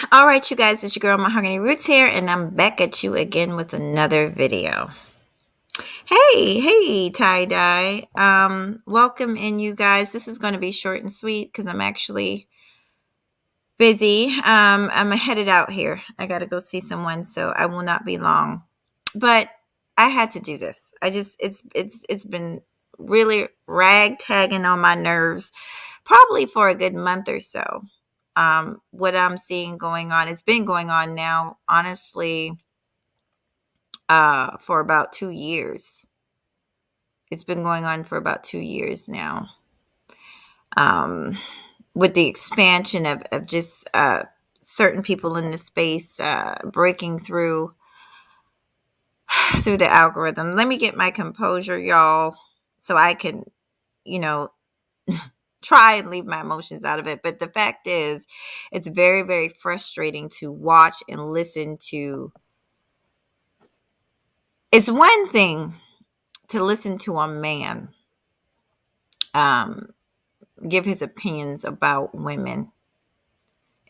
All right, you guys, it's your girl Mahogany Roots here, and I'm back at you again with another video. Hey, tie dye. Welcome in, you guys. This is going to be short and sweet because I'm actually busy. I'm headed out here. I got to go see someone, so I will not be long. But I had to do this. It's been really ragtagging on my nerves, probably for a good month or so. What I'm seeing going on, it's been going on now, honestly, for about 2 years. It's been going on for about 2 years now. With the expansion of just certain people in the space breaking through the algorithm. Let me get my composure, y'all, so I can, you know, try and leave my emotions out of it. But the fact is, it's very, very frustrating to watch and listen to. It's one thing to listen to a man give his opinions about women.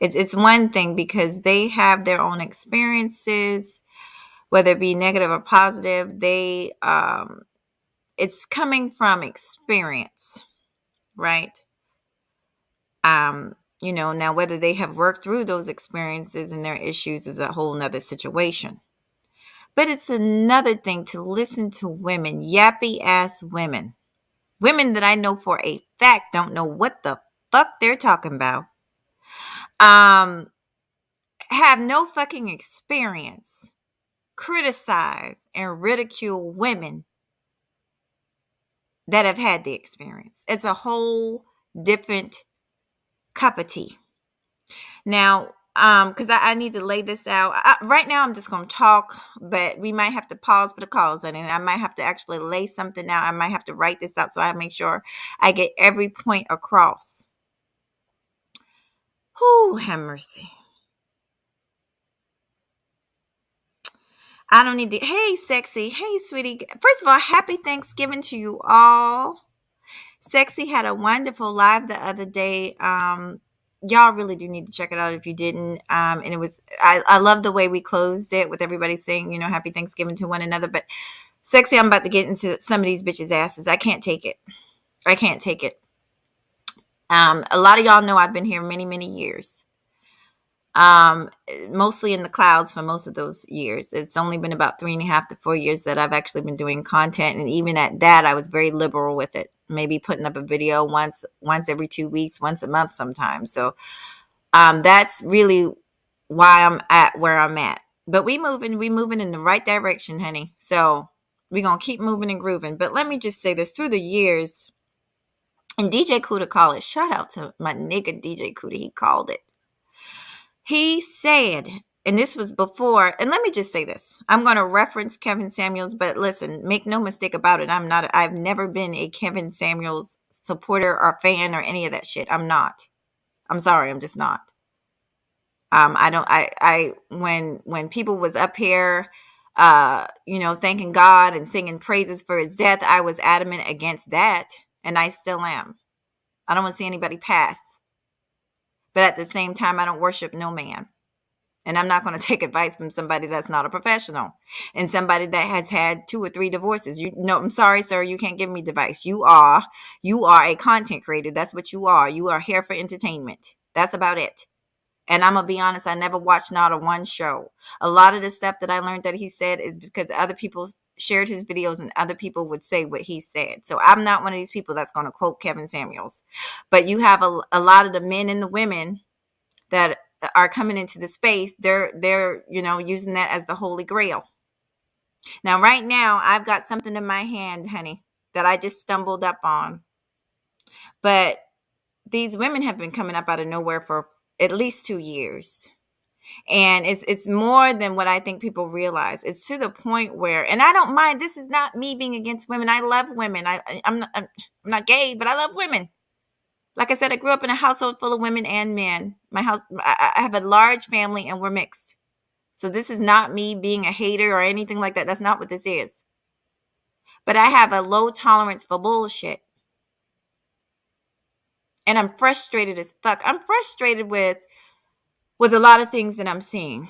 It's one thing because they have their own experiences, whether it be negative or positive. They it's coming from experience, right? Now whether they have worked through those experiences and their issues is a whole nother situation. But it's another thing to listen to women, yappy ass women that I know for a fact don't know what the fuck they're talking about. Have no fucking experience, criticize and ridicule women that have had the experience. It's a whole different cup of tea. Now, because I need to lay this out. Right now, I'm just going to talk, but we might have to pause for the calls, and I might have to actually lay something out. I might have to write this out so I make sure I get every point across. Whew, have mercy. I don't need to. Hey, sexy. Hey, sweetie. First of all, happy Thanksgiving to you all. Sexy had a wonderful live the other day. Y'all really do need to check it out if you didn't. And it was, I love the way we closed it with everybody saying, happy Thanksgiving to one another. But sexy, I'm about to get into some of these bitches' asses. I can't take it. I can't take it. A lot of y'all know I've been here many, many years. Mostly in the clouds for most of those years. It's only been about 3.5 to 4 years that I've actually been doing content. And even at that, I was very liberal with it. Maybe putting up a video once every 2 weeks, once a month sometimes. So that's really why I'm at where I'm at. But we moving in the right direction, honey. So we're going to keep moving and grooving. But let me just say this, through the years, and DJ Kuda called it. Shout out to my nigga DJ Kuda. He called it. He said, and this was before, and let me just say this. I'm going to reference Kevin Samuels, but listen, make no mistake about it. I've never been a Kevin Samuels supporter or fan or any of that shit. I'm not. I'm sorry. I'm just not. When people was up here, thanking God and singing praises for his death, I was adamant against that. And I still am. I don't want to see anybody pass. But at the same time, I don't worship no man. And I'm not going to take advice from somebody that's not a professional and somebody that has had 2 or 3 divorces. I'm sorry, sir. You can't give me advice. You are a content creator. That's what you are. You are here for entertainment. That's about it. And I'm going to be honest, I never watched not a one show. A lot of the stuff that I learned that he said is because other people shared his videos and other people would say what he said. So I'm not one of these people that's going to quote Kevin Samuels. But you have a lot of the men and the women that are coming into the space. They're using that as the holy grail. Now, right now, I've got something in my hand, honey, that I just stumbled up on. But these women have been coming up out of nowhere for at least 2 years. And it's more than what I think people realize. It's to the point where, and I don't mind, this is not me being against women. I love women. I'm not gay, but I love women. Like I said, I grew up in a household full of women and men. I have a large family and we're mixed. So this is not me being a hater or anything like that. That's not what this is. But I have a low tolerance for bullshit. And I'm frustrated as fuck. I'm frustrated with a lot of things that I'm seeing.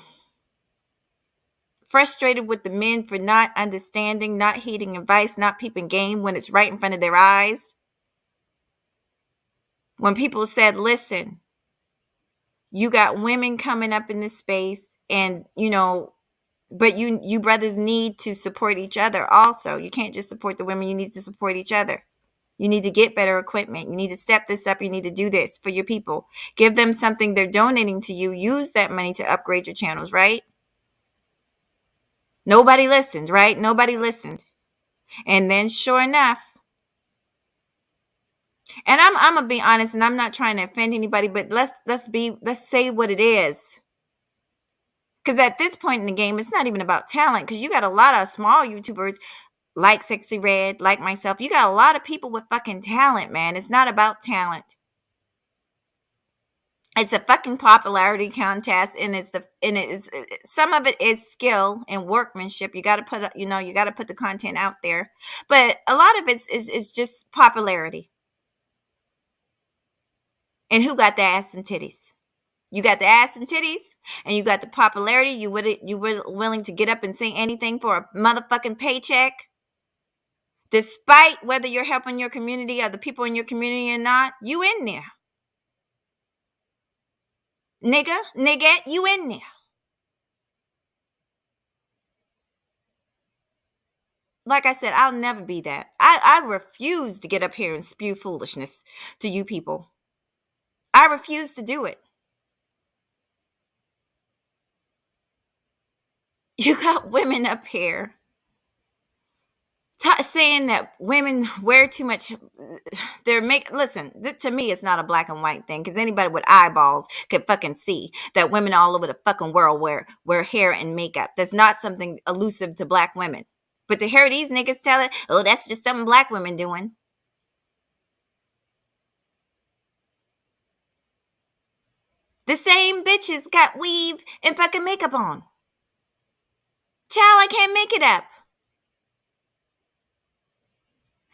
Frustrated with the men for not understanding, not heeding advice, not peeping game when it's right in front of their eyes. When people said, listen, you got women coming up in this space and, but you brothers need to support each other also. You can't just support the women. You need to support each other. You need to get better equipment. You need to step this up. You need to do this for your people. Give them something they're donating to you. Use that money to upgrade your channels, right? Nobody listened, right? Nobody listened. And then sure enough, and I'm gonna be honest, and I'm not trying to offend anybody, but let's say what it is. Because at this point in the game, it's not even about talent, because you got a lot of small YouTubers like Sexy Red, like myself. You got a lot of people with fucking talent, man. It's not about talent. It's a fucking popularity contest, and some of it is skill and workmanship. You got to put the content out there, but a lot of it is just popularity. And who got the ass and titties? You got the ass and titties, and you got the popularity. You were willing to get up and say anything for a motherfucking paycheck, despite whether you're helping your community or the people in your community or not. You in there. Nigga, you in there. Like I said, I'll never be that. I refuse to get up here and spew foolishness to you people. I refuse to do it. You got women up here saying that women wear too much. Listen, to me, it's not a black and white thing, because anybody with eyeballs could fucking see that women all over the fucking world wear hair and makeup. That's not something elusive to black women. But to hear these niggas tell it, oh, that's just something black women doing. The same bitches got weave and fucking makeup on. Child, I can't make it up.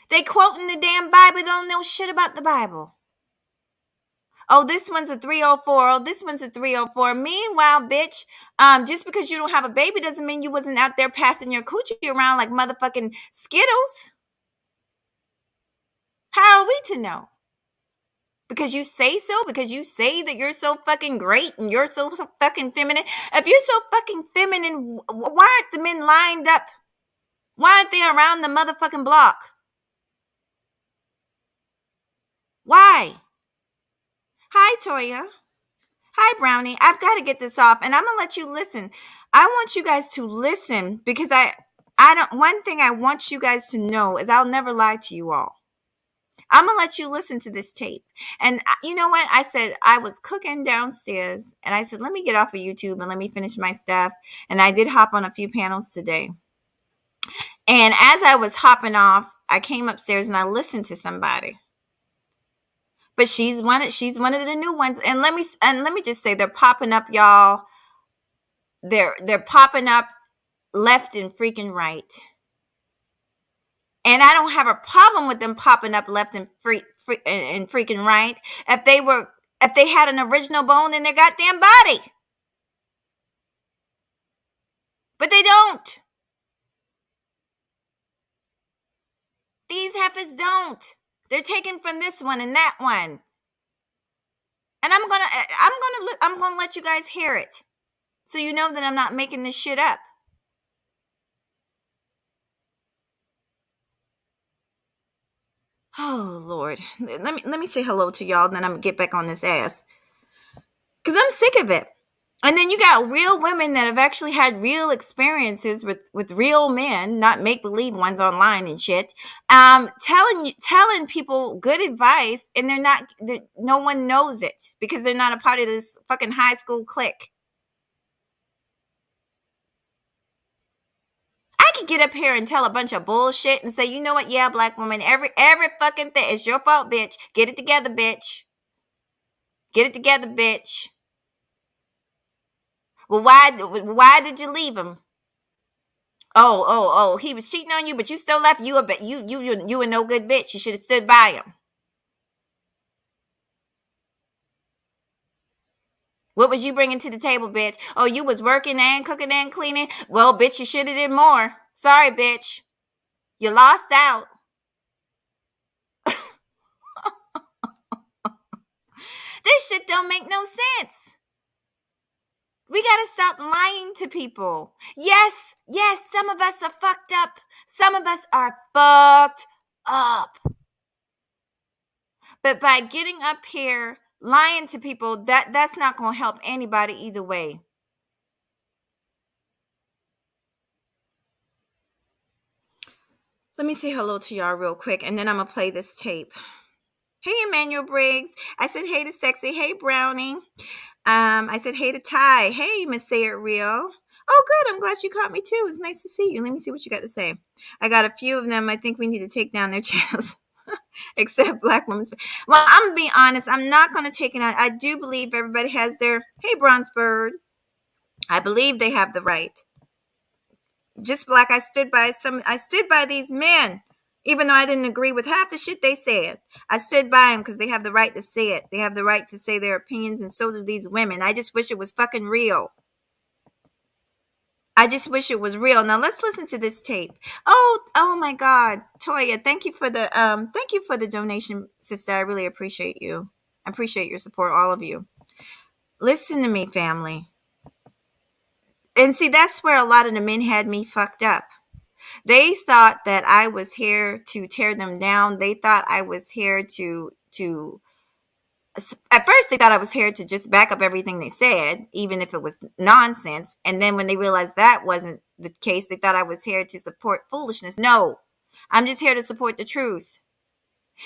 They quoting the damn Bible, don't know shit about the Bible. Oh, this one's a 304. Oh, this one's a 304. Meanwhile, bitch, just because you don't have a baby doesn't mean you wasn't out there passing your coochie around like motherfucking Skittles. How are we to know? Because you say so? Because you say that you're so fucking great and you're so fucking feminine? If you're so fucking feminine, why aren't the men lined up? Why aren't they around the motherfucking block? Why? Hi, Toya. Hi, Brownie. I've got to get this off, and I'm going to let you listen. I want you guys to listen, because one thing I want you guys to know is I'll never lie to you all. I'm going to let you listen to this tape. And you know what? I said, I was cooking downstairs, and I said, let me get off of YouTube and let me finish my stuff. And I did hop on a few panels today. And as I was hopping off, I came upstairs and I listened to somebody. But she's one of the new ones. And let me just say, they're popping up, y'all. They're popping up left and freaking right. And I don't have a problem with them popping up left and freaking right if they had an original bone in their goddamn body. But they don't. These heifers don't. They're taken from this one and that one. And I'm gonna let you guys hear it, so you know that I'm not making this shit up. Oh Lord, let me say hello to y'all, and then I'm gonna get back on this ass, because I'm sick of it. And then you got real women that have actually had real experiences with real men, not make believe ones online and shit. Telling people good advice, and no one knows it because they're not a part of this fucking high school clique. I could get up here and tell a bunch of bullshit and say, you know what? Yeah, black woman, every fucking thing, it's your fault, bitch. Get it together, bitch. Get it together, bitch. Well, why did you leave him? Oh, he was cheating on you, but you still left. You a no good bitch. You should have stood by him. What was you bringing to the table, bitch? Oh, you was working and cooking and cleaning. Well, bitch, you should have did more. Sorry, bitch. You lost out. This shit don't make no sense. We gotta stop lying to people. Yes, some of us are fucked up. Some of us are fucked up. But by getting up here lying to people, that's not gonna help anybody either way. Let me say hello to y'all real quick, and then I'm gonna play this tape. Hey, Emmanuel Briggs. I said hey to Sexy. Hey, Brownie. I said hey to Ty. Hey, Miss Say It Real. Oh, good. I'm glad you caught me too. It's nice to see you. Let me see what you got to say. I got a few of them. I think we need to take down their channels. Except Black Women's. Well, I'm going to be honest. I'm not going to take it out. I do believe everybody has their, hey, Bronze Bird. I believe they have the right. Just like I stood by these men. Even though I didn't agree with half the shit they said, I stood by them because they have the right to say it. They have the right to say their opinions, and so do these women. I just wish it was fucking real. I just wish it was real. Now let's listen to this tape. Oh my God, Toya, thank you for the donation, sister. I really appreciate you. I appreciate your support, all of you. Listen to me, family. And see, that's where a lot of the men had me fucked up. They thought that I was here to tear them down. They thought I was here to at first they thought I was here to just back up everything they said, even if it was nonsense. And then when they realized that wasn't the case, they thought I was here to support foolishness. No, I'm just here to support the truth.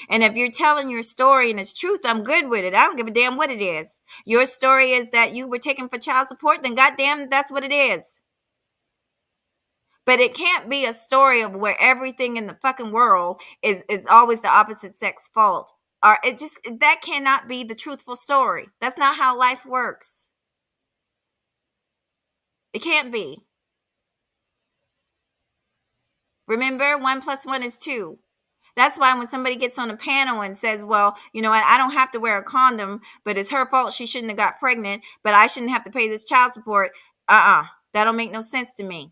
And if you're telling your story and it's truth, I'm good with it. I don't give a damn what it is. Your story is that you were taken for child support, then goddamn, that's what it is. But it can't be a story of where everything in the fucking world is always the opposite sex fault. Or that cannot be the truthful story. That's not how life works. It can't be. Remember, 1 + 1 is 2. That's why when somebody gets on a panel and says, well, you know what, I don't have to wear a condom, but it's her fault she shouldn't have got pregnant, but I shouldn't have to pay this child support. That don't make no sense to me.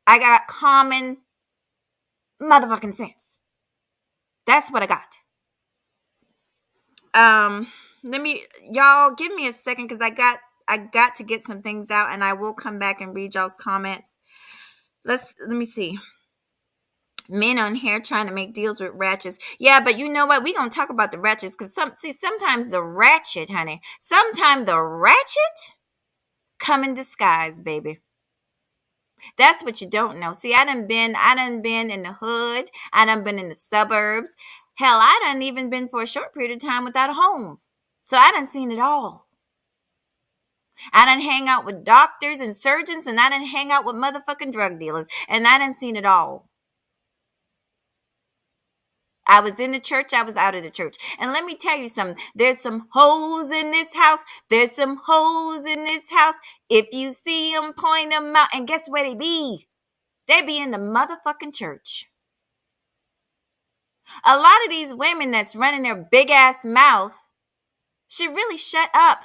I got common motherfucking sense. That's what I got. Y'all give me a second because I got to get some things out, and I will come back and read y'all's comments. Let me see. Men on here trying to make deals with ratchets. Yeah, but you know what? We're going to talk about the ratchets because sometimes the ratchet, honey, sometimes the ratchet come in disguise, baby. That's what you don't know. See, I done been in the hood. I done been in the suburbs. Hell, I done even been for a short period of time without a home. So I done seen it all. I done hang out with doctors and surgeons, and I done hang out with motherfucking drug dealers, and I done seen it all. I was in the church, I was out of the church. And let me tell you something. There's some hoes in this house. There's some hoes in this house. If you see them, point them out. And guess where they be? They be in the motherfucking church. A lot of these women that's running their big ass mouth should really shut up.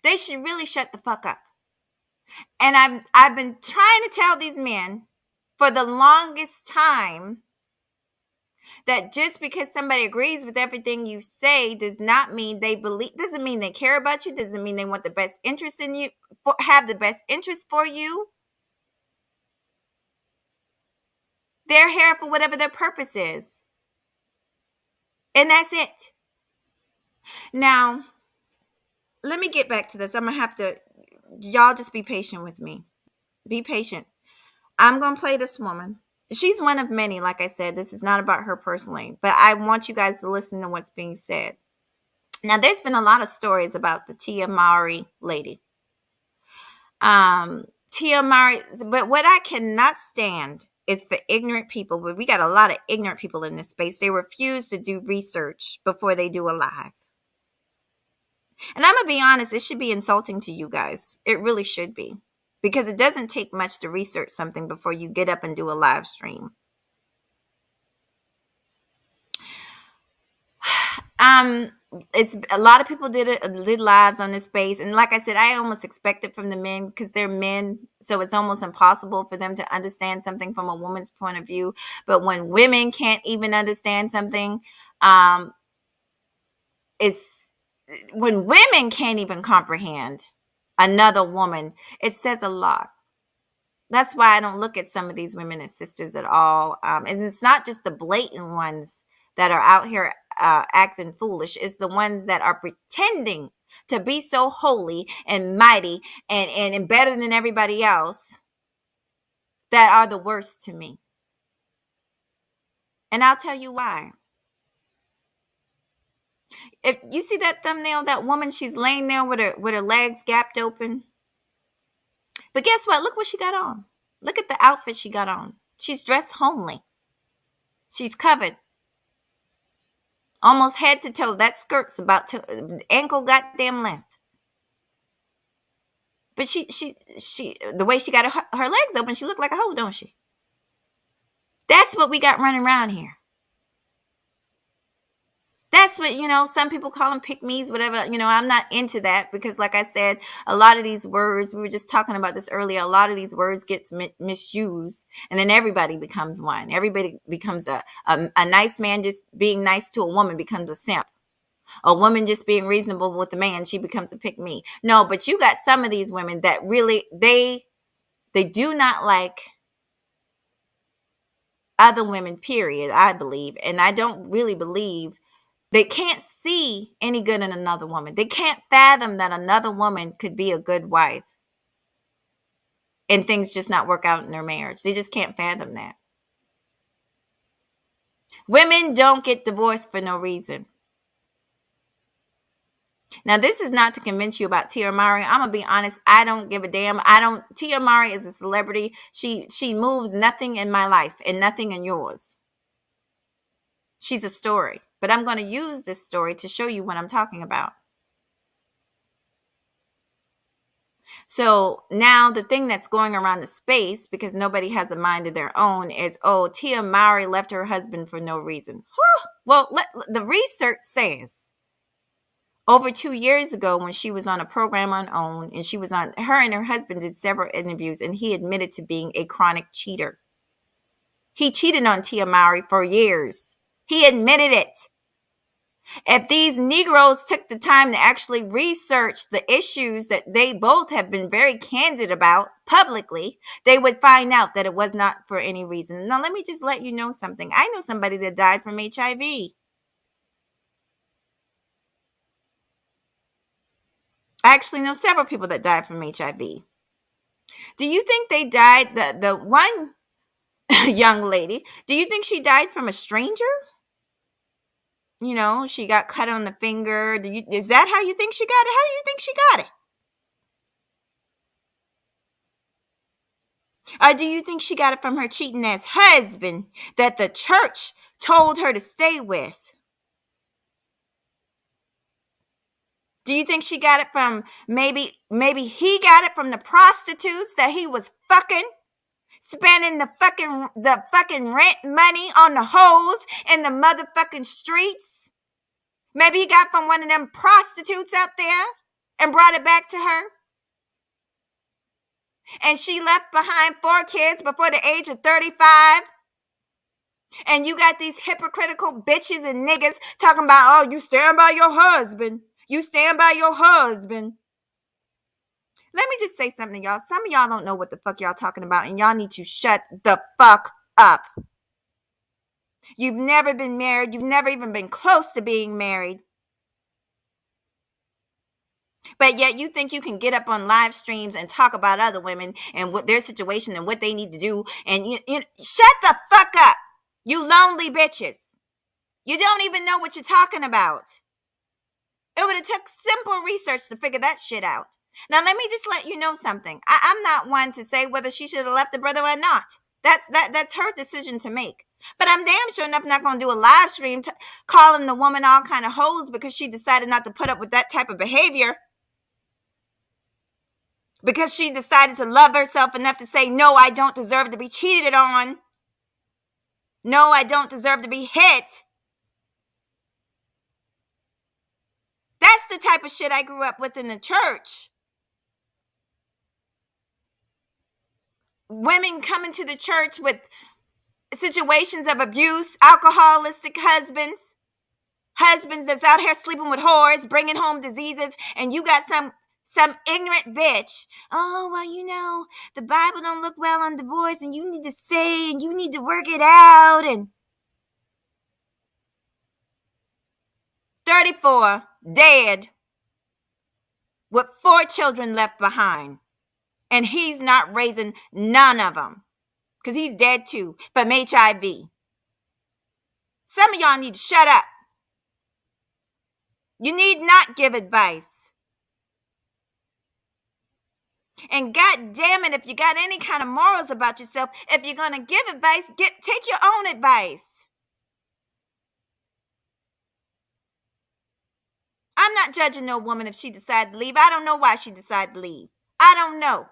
They should really shut the fuck up. And I've been trying to tell these men for the longest time that just because somebody agrees with everything you say does not mean they believe, doesn't mean they care about you, doesn't mean they want the best interest in you, have the best interest for you. They're here for whatever their purpose is. And that's it. Now, let me get back to this. I'm going to have to, y'all just be patient with me. Be patient. I'm going to play this woman. She's one of many, like I said. This is not about her personally, but I want you guys to listen to what's being said. Now, there's been a lot of stories about the Tia Mowry lady. Tia Mowry, but what I cannot stand is for ignorant people, but we got a lot of ignorant people in this space. They refuse to do research before they do a live. And I'm going to be honest, it should be insulting to you guys. It really should be. Because it doesn't take much to research something before you get up and do a live stream. It's a lot of people did lives on this space, and like I said, I almost expect it from the men because they're men, so it's almost impossible for them to understand something from a woman's point of view. But when women can't even understand something, it's when women can't even comprehend another woman, it says a lot. That's why I don't look at some of these women as sisters at all. And it's not just the blatant ones that are out here acting foolish. It's the ones that are pretending to be so holy and mighty and better than everybody else that are the worst to me. And I'll tell you why. If you see that thumbnail, that woman, she's laying there with her legs gapped open. But guess what? Look what she got on. Look at the outfit she got on. She's dressed homely. She's covered. Almost head to toe. That skirt's about to ankle goddamn length. But she the way she got her legs open, she looked like a hoe, don't she? That's what we got running around here. That's what, some people call them pick-me's, whatever. I'm not into that because, like I said, a lot of these words, we were just talking about this earlier, a lot of these words gets misused, and then everybody becomes one. Everybody becomes a nice man. Just being nice to a woman becomes a simp. A woman just being reasonable with a man, she becomes a pick-me. No, but you got some of these women that really, they do not like other women, period, I believe. And I don't really believe they can't see any good in another woman. They can't fathom that another woman could be a good wife and things just not work out in their marriage. They just can't fathom that. Women don't get divorced for no reason. Now, this is not to convince you about Tia Mowry. I'm going to be honest. I don't give a damn. Tia Mowry is a celebrity. She moves nothing in my life and nothing in yours. She's a story. But I'm going to use this story to show you what I'm talking about. So now the thing that's going around the space, because nobody has a mind of their own, is, Tia Mowry left her husband for no reason. Well, the research says over 2 years ago when she was on a program on OWN, and her and her husband did several interviews, and he admitted to being a chronic cheater. He cheated on Tia Mowry for years. He admitted it. If these Negroes took the time to actually research the issues that they both have been very candid about publicly, they would find out that it was not for any reason. Now, let me just let you know something. I know somebody that died from HIV. I actually know several people that died from HIV. Do you think they died, the one young lady, do you think she died from a stranger? She got cut on the finger. Is that how you think she got it? How do you think she got it? Or do you think she got it from her cheating ass husband that the church told her to stay with? Do you think she got it from maybe he got it from the prostitutes that he was fucking, spending the fucking rent money on the hoes in the motherfucking streets? Maybe he got from one of them prostitutes out there and brought it back to her. And she left behind 4 kids before the age of 35. And you got these hypocritical bitches and niggas talking about, you stand by your husband. You stand by your husband. Let me just say something to y'all. Some of y'all don't know what the fuck y'all talking about, and y'all need to shut the fuck up. You've never been married. You've never even been close to being married. But yet you think you can get up on live streams and talk about other women and what their situation and what they need to do. And you shut the fuck up, you lonely bitches. You don't even know what you're talking about. It would have took simple research to figure that shit out. Now, let me just let you know something. I'm not one to say whether she should have left the brother or not. That's her decision to make. But I'm damn sure enough not going to do a live stream calling the woman all kind of hoes because she decided not to put up with that type of behavior. Because she decided to love herself enough to say, no, I don't deserve to be cheated on. No, I don't deserve to be hit. That's the type of shit I grew up with in the church. Women coming to the church with situations of abuse, alcoholistic husbands that's out here sleeping with whores, bringing home diseases, and you got some ignorant bitch. Oh, well, you know, the Bible don't look well on divorce, and you need to stay, and you need to work it out, and 34, dead, with 4 children left behind, and he's not raising none of them, because he's dead too, from HIV. Some of y'all need to shut up. You need not give advice. And God damn it, if you got any kind of morals about yourself, if you're going to give advice, take your own advice. I'm not judging no woman if she decided to leave. I don't know why she decided to leave. I don't know.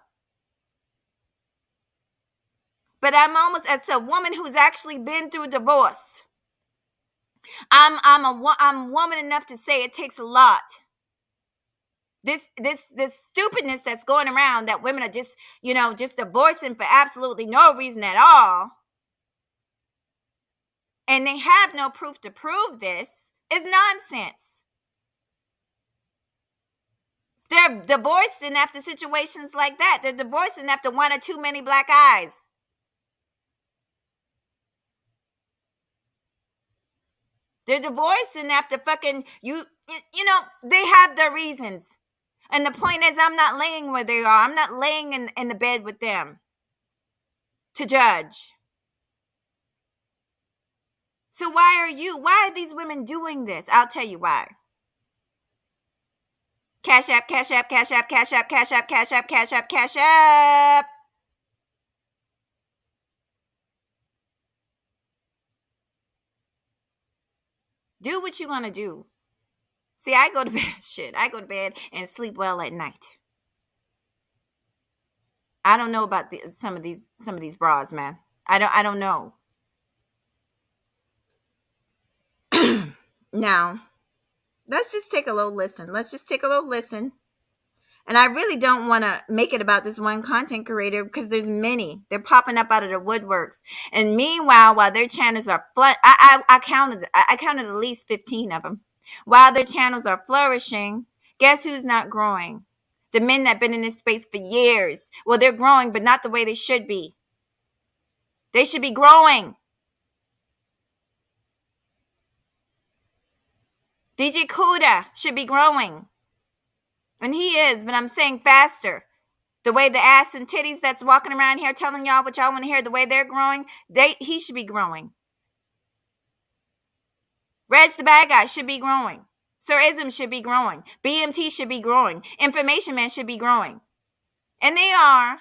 But I'm almost, as a woman who's actually been through divorce, I'm woman enough to say it takes a lot. This stupidness that's going around that women are just divorcing for absolutely no reason at all, and they have no proof to prove this, is nonsense. They're divorcing after situations like that. They're divorcing after one or too many black eyes. They're divorcing after fucking they have their reasons. And the point is, I'm not laying where they are. I'm not laying in the bed with them to judge. So why are these women doing this? I'll tell you why. Cash app, cash app, cash app, cash app, cash app, cash app, cash app, cash app. Do what you're going to do. See, I go to bed, I go to bed and sleep well at night. I don't know about some of these bras, man. I don't know. Now, let's just take a little listen. And I really don't want to make it about this one content creator because there's many. They're popping up out of the woodworks. And meanwhile, while their channels are I counted at least 15 of them. While their channels are flourishing, guess who's not growing? The men that have been in this space for years. Well, they're growing, but not the way they should be. They should be growing. DJ Kuda should be growing. And he is, but I'm saying faster. The way the ass and titties that's walking around here telling y'all what y'all want to hear, the way they're growing, he should be growing. Reg the bad guy should be growing. Sir Ism should be growing. BMT should be growing. Information Man should be growing. And they are.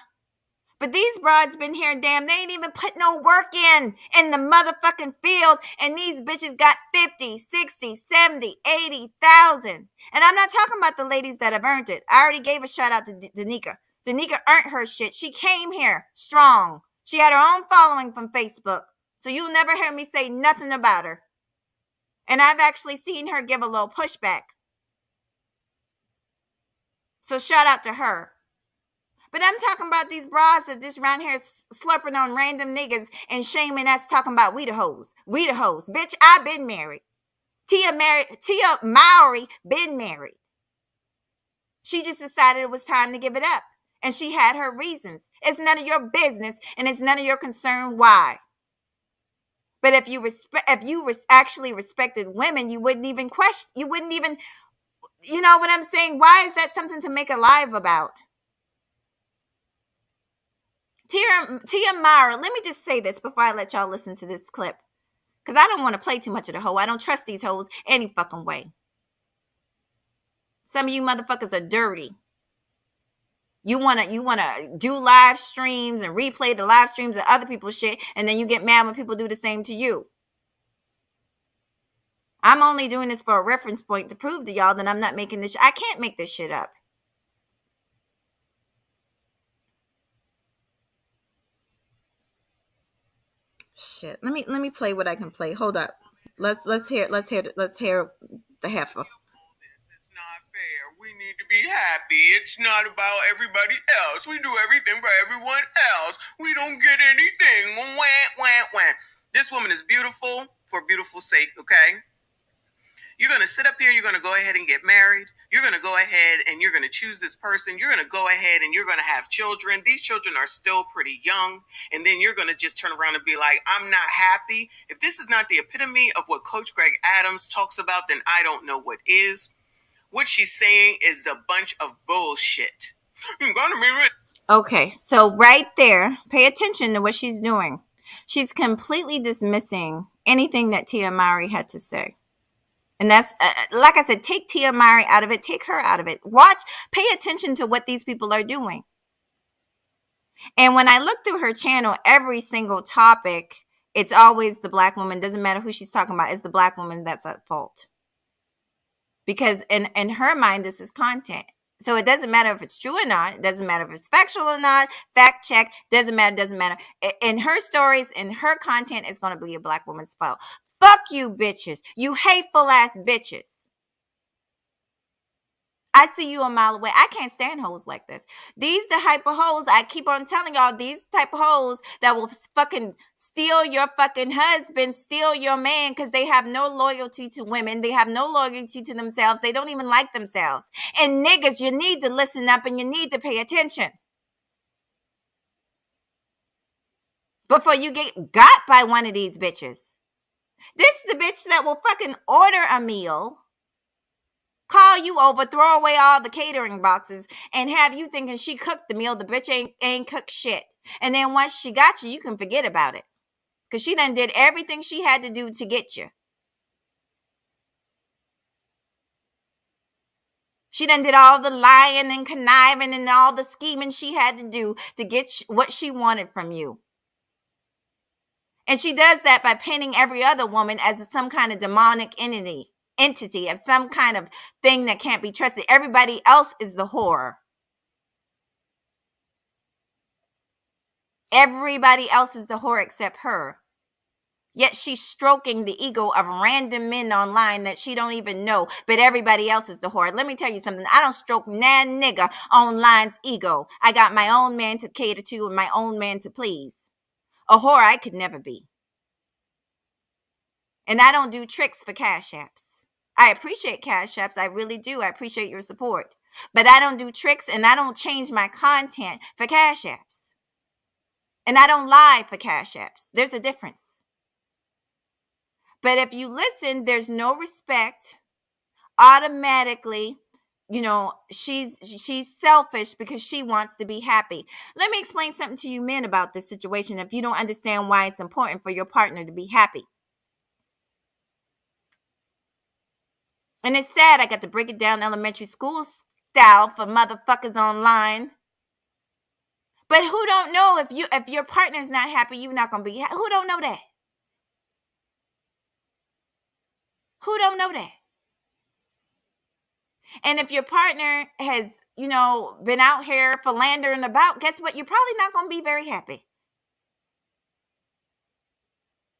But these broads been here, damn, they ain't even put no work in the motherfucking field. And these bitches got 50, 60, 70, 80,000. And I'm not talking about the ladies that have earned it. I already gave a shout out to Danica. Danica earned her shit. She came here strong. She had her own following from Facebook. So you'll never hear me say nothing about her. And I've actually seen her give a little pushback. So shout out to her. But I'm talking about these bras that just around here slurping on random niggas and shaming us, talking about we the hoes. We the hoes. Bitch, I've been married. Tia Mowry been married. She just decided it was time to give it up. And she had her reasons. It's none of your business, and it's none of your concern why. But if you actually respected women, you wouldn't even question. You wouldn't even You know what I'm saying? Why is that something to make a live about? Tia Mara, let me just say this before I let y'all listen to this clip. Because I don't want to play too much of the hoe. I don't trust these hoes any fucking way. Some of you motherfuckers are dirty. You wanna do live streams and replay the live streams of other people's shit, and then you get mad when people do the same to you. I'm only doing this for a reference point to prove to y'all that I'm not making this. I can't make this shit up. Shit. Let me play what I can play. Hold up. Let's hear the heifer. It's not fair. We need to be happy. It's not about everybody else. We do everything for everyone else. We don't get anything. Wah, wah, wah. This woman is beautiful for beautiful sake, okay? You're going to sit up here and you're going to go ahead and get married. You're going to go ahead and you're going to choose this person. You're going to go ahead and you're going to have children. These children are still pretty young. And then you're going to just turn around and be like, I'm not happy. If this is not the epitome of what Coach Greg Adams talks about, then I don't know what is. What she's saying is a bunch of bullshit. You're going to be Okay, so right there, pay attention to what she's doing. She's completely dismissing anything that Tia Mowry had to say. And that's, like I said, take Tia Mowry out of it, take her out of it. Watch, pay attention to what these people are doing. And when I look through her channel, every single topic, it's always the black woman. Doesn't matter who she's talking about, it's the black woman that's at fault. Because in her mind, this is content. So it doesn't matter if it's true or not. It doesn't matter if it's factual or not. Fact check. Doesn't matter. In her stories, in her content, it's going to be a black woman's fault. Fuck you, bitches. You hateful ass bitches. I see you a mile away. I can't stand hoes like this. These the type of hoes, I keep on telling y'all, these type of hoes that will fucking steal your fucking husband, steal your man, because they have no loyalty to women. They have no loyalty to themselves. They don't even like themselves. And niggas, you need to listen up and you need to pay attention before you get got by one of these bitches. This is the bitch that will fucking order a meal, call you over, throw away all the catering boxes, and have you thinking she cooked the meal. The bitch ain't cooked shit. And then once she got you, you can forget about it. Because she done did everything she had to do to get you. She done did all the lying and conniving and all the scheming she had to do to get what she wanted from you. And she does that by painting every other woman as some kind of demonic entity of some kind of thing that can't be trusted. Everybody else is the whore. Everybody else is the whore except her. Yet she's stroking the ego of random men online that she don't even know, but everybody else is the whore. Let me tell you something. I don't stroke nah nigga online's ego. I got my own man to cater to and my own man to please. A whore I could never be. And I don't do tricks for cash apps. I appreciate cash apps. I really do. I appreciate your support. But I don't do tricks and I don't change my content for cash apps. And I don't lie for cash apps. There's a difference. But if you listen, there's no respect. Automatically, she's selfish because she wants to be happy. Let me explain something to you men about this situation if you don't understand why it's important for your partner to be happy. And it's sad I got to break it down elementary school style for motherfuckers online. But who don't know if your partner's not happy, you're not going to be happy? Who don't know that? Who don't know that? And if your partner has, been out here philandering about, guess what? You're probably not going to be very happy.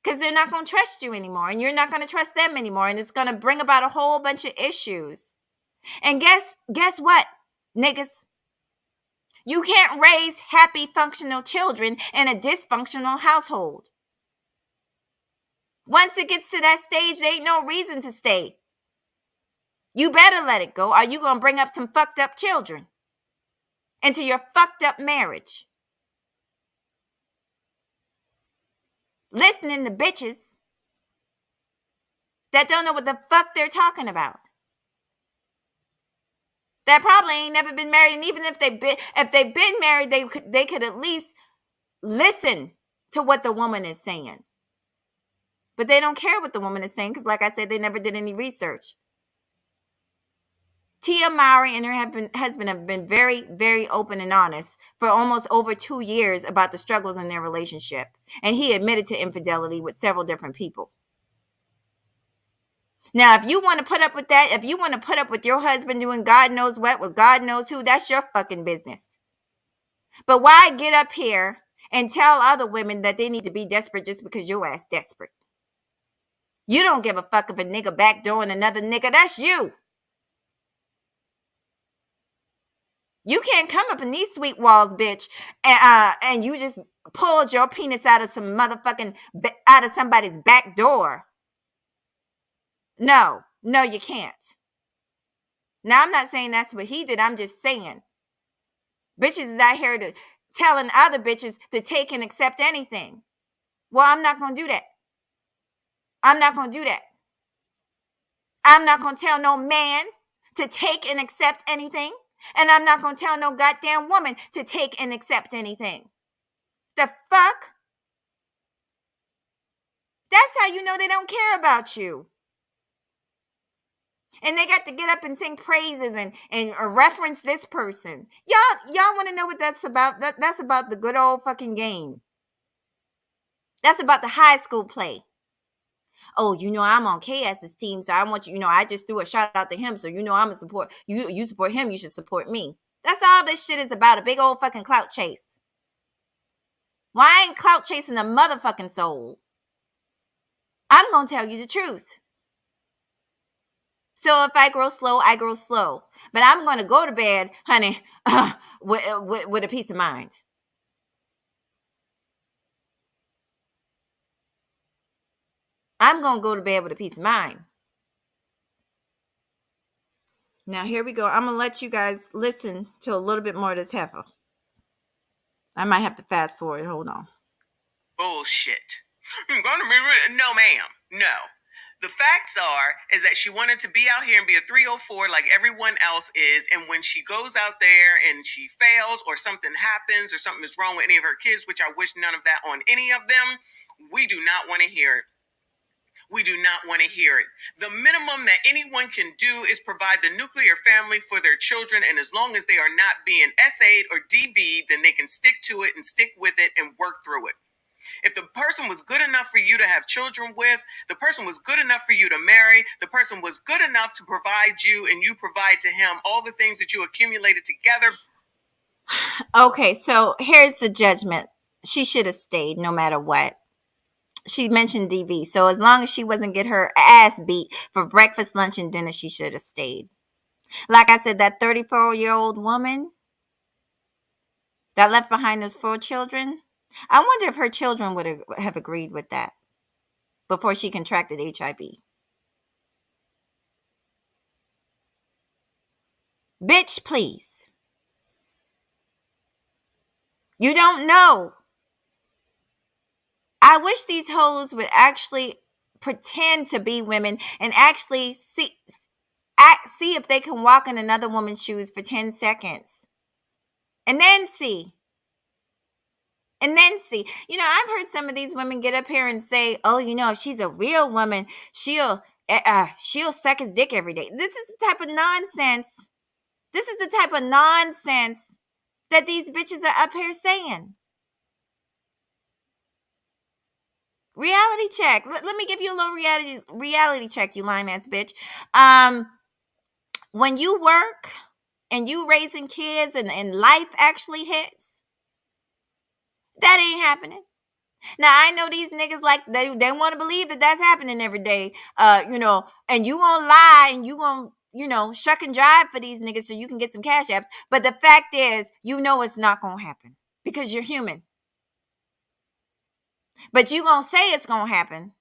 Because they're not going to trust you anymore. And you're not going to trust them anymore. And it's going to bring about a whole bunch of issues. And guess what, niggas? You can't raise happy, functional children in a dysfunctional household. Once it gets to that stage, there ain't no reason to stay. You better let it go, or you going to bring up some fucked up children into your fucked up marriage. Listening to bitches that don't know what the fuck they're talking about. that probably ain't never been married, and even if they've been married, they could at least listen to what the woman is saying. But they don't care what the woman is saying because, like I said, they never did any research. Tia Mowry and her husband have been very, very open and honest for almost over 2 years about the struggles in their relationship. And he admitted to infidelity with several different people. Now, if you want to put up with that, if you want to put up with your husband doing God knows what with God knows who, that's your fucking business. But why get up here and tell other women that they need to be desperate just because your ass desperate? You don't give a fuck if a nigga backdooring another nigga. That's you. You can't come up in these sweet walls, bitch, and you just pulled your penis out of out of somebody's back door. No, you can't. Now, I'm not saying that's what he did. I'm just saying, bitches is out here telling other bitches to take and accept anything. Well, I'm not gonna do that. I'm not gonna do that. I'm not gonna tell no man to take and accept anything. And I'm not going to tell no goddamn woman to take and accept anything. The fuck? That's how you know they don't care about you. And they got to get up and sing praises and reference this person. Y'all want to know what that's about? That's about the good old fucking game. That's about the high school play. Oh, I'm on KS's team, so I want you, I just threw a shout out to him, so I'm going to support, you support him, you should support me. That's all this shit is about, a big old fucking clout chase. Why I ain't clout chasing a motherfucking soul? I'm going to tell you the truth. So if I grow slow, I grow slow. But I'm going to go to bed, honey, with a peace of mind. I'm going to go to bed with a peace of mind. Now, here we go. I'm going to let you guys listen to a little bit more of this heifer. I might have to fast forward. Hold on. Bullshit. No, ma'am. No. The facts is that she wanted to be out here and be a 304 like everyone else is. And when she goes out there and she fails or something happens or something is wrong with any of her kids, which I wish none of that on any of them, we do not want to hear it. We do not want to hear it. The minimum that anyone can do is provide the nuclear family for their children. And as long as they are not being SA'd or DV'd, then they can stick to it and stick with it and work through it. If the person was good enough for you to have children with, the person was good enough for you to marry, the person was good enough to provide you and you provide to him all the things that you accumulated together. Okay, so here's the judgment. She should have stayed no matter what. She mentioned DV. So as long as she wasn't get her ass beat for breakfast, lunch, and dinner, she should have stayed. Like I said, that 34-year-old woman that left behind those 4 children, I wonder if her children would have agreed with that before she contracted HIV. Bitch, please. You don't know. I wish these hoes would actually pretend to be women and actually see if they can walk in another woman's shoes for 10 seconds. And then see. I've heard some of these women get up here and say, oh, if she's a real woman, she'll suck his dick every day. This is the type of nonsense. This is the type of nonsense that these bitches are up here saying. Reality check. Let me give you a little reality check, you lying ass bitch. When you work and you raising kids and life actually hits, that ain't happening. Now, I know these niggas, like, they want to believe that that's happening every day, and you gonna lie and you gonna, shuck and jive for these niggas so you can get some cash apps. But the fact is, it's not gonna happen because you're human. But you gonna say it's gonna happen.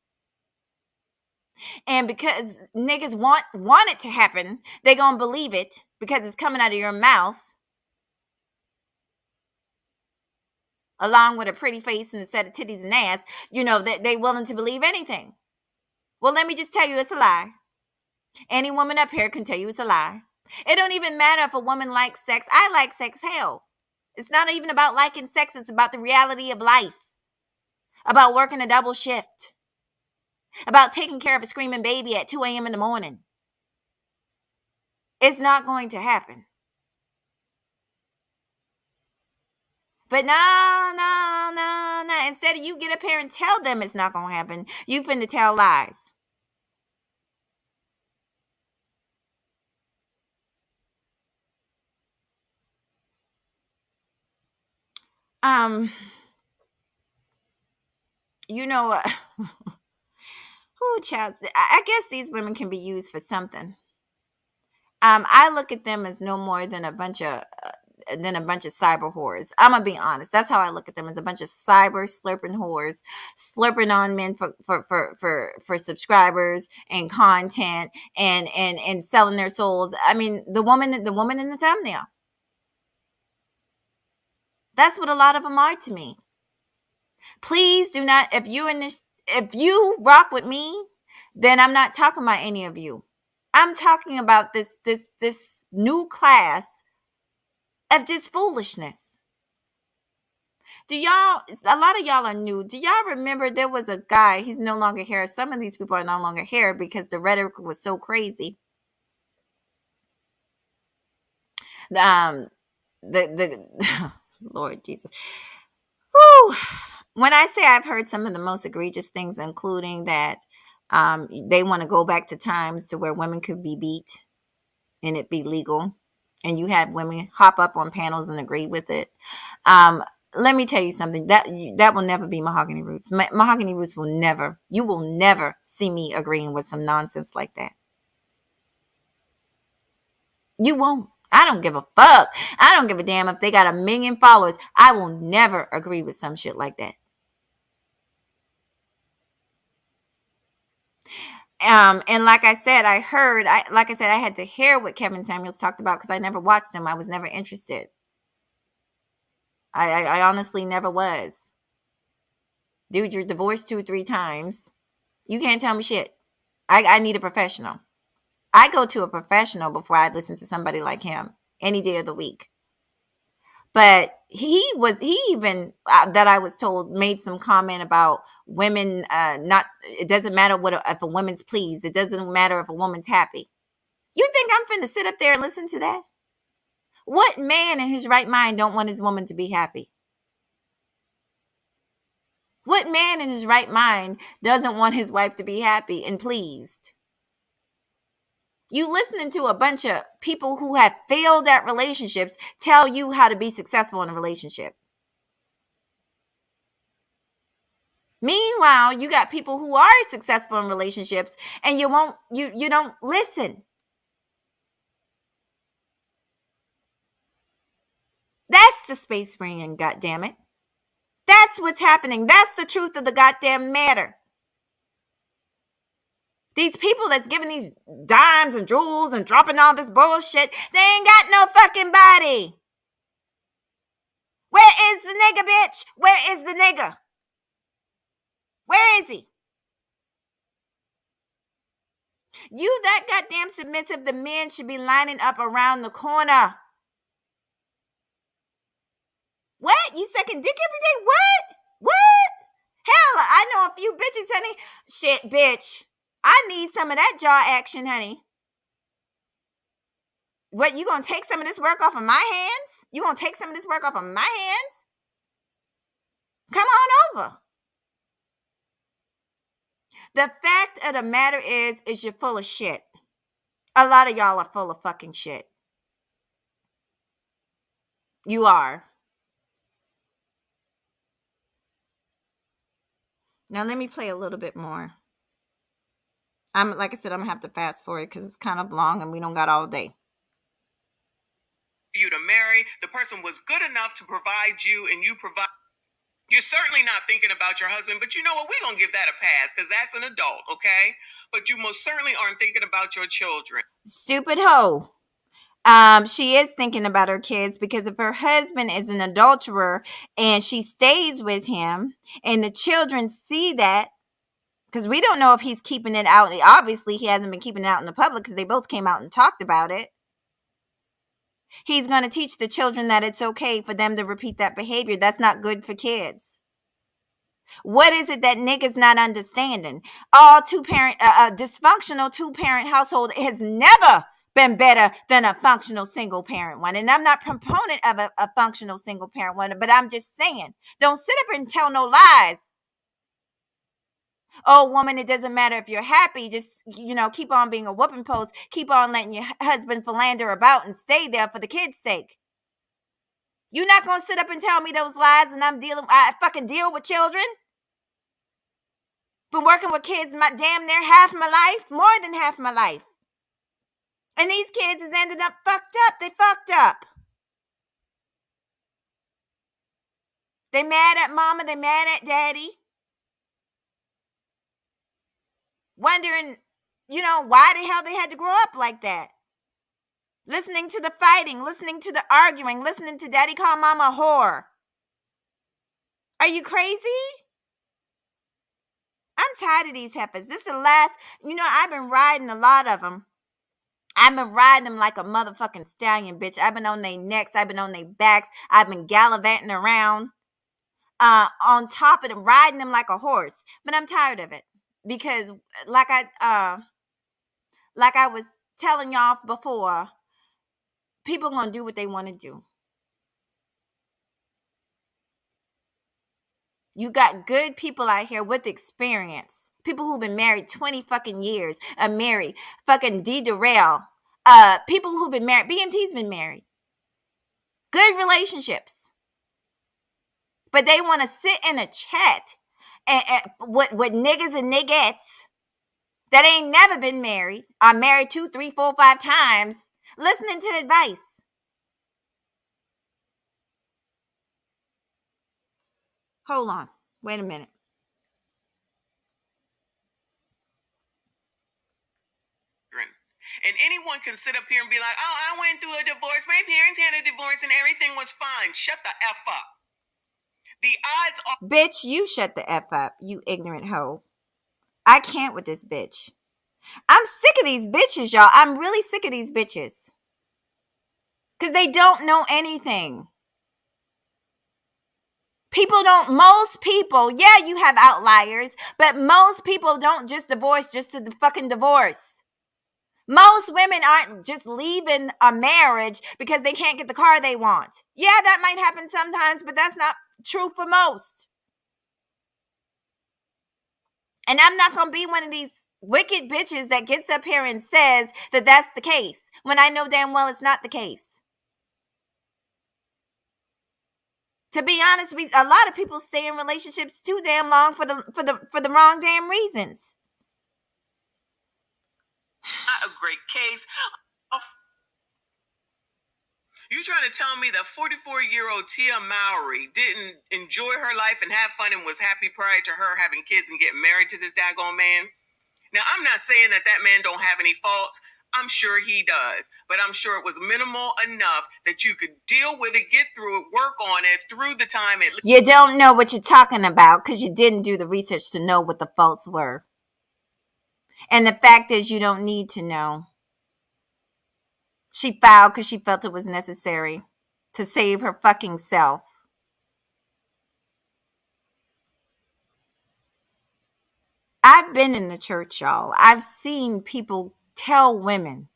And because niggas want it to happen, they gonna believe it because it's coming out of your mouth. Along with a pretty face and a set of titties and ass, they willing to believe anything. Well, let me just tell you it's a lie. Any woman up here can tell you it's a lie. It don't even matter if a woman likes sex. I like sex. Hell, it's not even about liking sex. It's about the reality of life, about working a double shift, about taking care of a screaming baby at 2 a.m. in the morning. It's not going to happen. But no, no, no, no. Instead of you get up here and tell them it's not going to happen, you finna tell lies. Um, you know what? Who child? I guess these women can be used for something. I look at them as no more than a bunch of cyber whores. I'm gonna be honest. That's how I look at them, as a bunch of cyber slurping whores, slurping on men for subscribers and content, and selling their souls. I mean, the woman in the thumbnail. That's what a lot of them are to me. Please do not. If you rock with me, then I'm not talking about any of you. I'm talking about this new class of just foolishness. Do y'all, a lot of y'all are new. Do y'all remember there was a guy, he's no longer here. Some of these people are no longer here because the rhetoric was so crazy. The Lord Jesus. Whew. When I say I've heard some of the most egregious things, including that they want to go back to times to where women could be beat and it be legal, and you have women hop up on panels and agree with it. Let me tell you something, that will never be Mahogany Roots. Mahogany Roots you will never see me agreeing with some nonsense like that. You won't. I don't give a fuck. I don't give a damn if they got 1 million followers. I will never agree with some shit like that. And like I said, I had to hear what Kevin Samuels talked about because I never watched him. I was never interested. I honestly never was. Dude, you're divorced 2-3 times. You can't tell me shit. I need a professional. I go to a professional before I listen to somebody like him any day of the week. But he even that I was told made some comment about women not. It doesn't matter if a woman's pleased. It doesn't matter if a woman's happy. You think I'm finna sit up there and listen to that? What man in his right mind don't want his woman to be happy? What man in his right mind doesn't want his wife to be happy and pleased? You listening to a bunch of people who have failed at relationships tell you how to be successful in a relationship. Meanwhile, you got people who are successful in relationships and you don't listen. That's the space we're in, goddammit. That's what's happening. That's the truth of the goddamn matter. These people that's giving these dimes and jewels and dropping all this bullshit, they ain't got no fucking body. Where is the nigga, bitch? Where is the nigga? Where is he? You that goddamn submissive, the men should be lining up around the corner. What? You sucking dick every day? What? Hell, I know a few bitches, honey. Shit, bitch. I need some of that jaw action, honey. What, you gonna take some of this work off of my hands? You gonna take some of this work off of my hands? Come on over. The fact of the matter is you're full of shit. A lot of y'all are full of fucking shit. You are. Now let me play a little bit more. Like I said, I'm gonna have to fast forward because it's kind of long and we don't got all day. You to marry, the person was good enough to provide you, and you provide. You're certainly not thinking about your husband, but you know what? We're going to give that a pass because that's an adult, okay? But you most certainly aren't thinking about your children. Stupid hoe. She is thinking about her kids, because if her husband is an adulterer and she stays with him and the children see that, because we don't know if he's keeping it out. Obviously, he hasn't been keeping it out in the public because they both came out and talked about it. He's going to teach the children that it's okay for them to repeat that behavior. That's not good for kids. What is it that niggas not understanding? All two-parent, dysfunctional two-parent household has never been better than a functional single-parent one. And I'm not proponent of a functional single-parent one, but I'm just saying, don't sit up and tell no lies. Oh, woman, it doesn't matter if you're happy. Just, keep on being a whooping post. Keep on letting your husband philander about and stay there for the kids' sake. You're not going to sit up and tell me those lies and I fucking deal with children? Been working with kids my damn near half my life, more than half my life. And these kids has ended up fucked up. They fucked up. They mad at mama, they mad at daddy. Wondering, why the hell they had to grow up like that. Listening to the fighting, listening to the arguing, listening to daddy call mama a whore. Are you crazy? I'm tired of these heifers. This is the last, I've been riding a lot of them. I've been riding them like a motherfucking stallion, bitch. I've been on their necks. I've been on their backs. I've been gallivanting around on top of them, riding them like a horse. But I'm tired of it because like I was telling y'all before, people going to do what they want to do. You got good people out here with experience. People who've been married 20 fucking years. Married. Fucking D. Durrell. People who've been married. BMT's been married. Good relationships. But they want to sit in a chat and with niggas and niggettes that ain't never been married. Are married 2, 3, 4, 5 times. Listening to advice. Hold on. Wait a minute. And anyone can sit up here and be like, oh, I went through a divorce. My parents had a divorce and everything was fine. Shut the F up. The odds are... Bitch, you shut the F up, you ignorant hoe. I can't with this bitch. I'm sick of these bitches, y'all. I'm really sick of these bitches. Because they don't know anything. Most people, yeah, you have outliers, but most people don't just divorce just to fucking divorce. Most women aren't just leaving a marriage because they can't get the car they want. Yeah, that might happen sometimes, but that's not true for most. And I'm not going to be one of these wicked bitches that gets up here and says that that's the case when I know damn well it's not the case. To be honest, a lot of people stay in relationships too damn long for the wrong damn reasons. Not a great case. You trying to tell me that 44-year-old Tia Mowry didn't enjoy her life and have fun and was happy prior to her having kids and getting married to this daggone man? Now, I'm not saying that man don't have any faults. I'm sure he does. But I'm sure it was minimal enough that you could deal with it, get through it, work on it through the time it... You don't know what you're talking about because you didn't do the research to know what the faults were. And the fact is, you don't need to know. She filed because she felt it was necessary to save her fucking self. I've been in the church, y'all. I've seen people tell women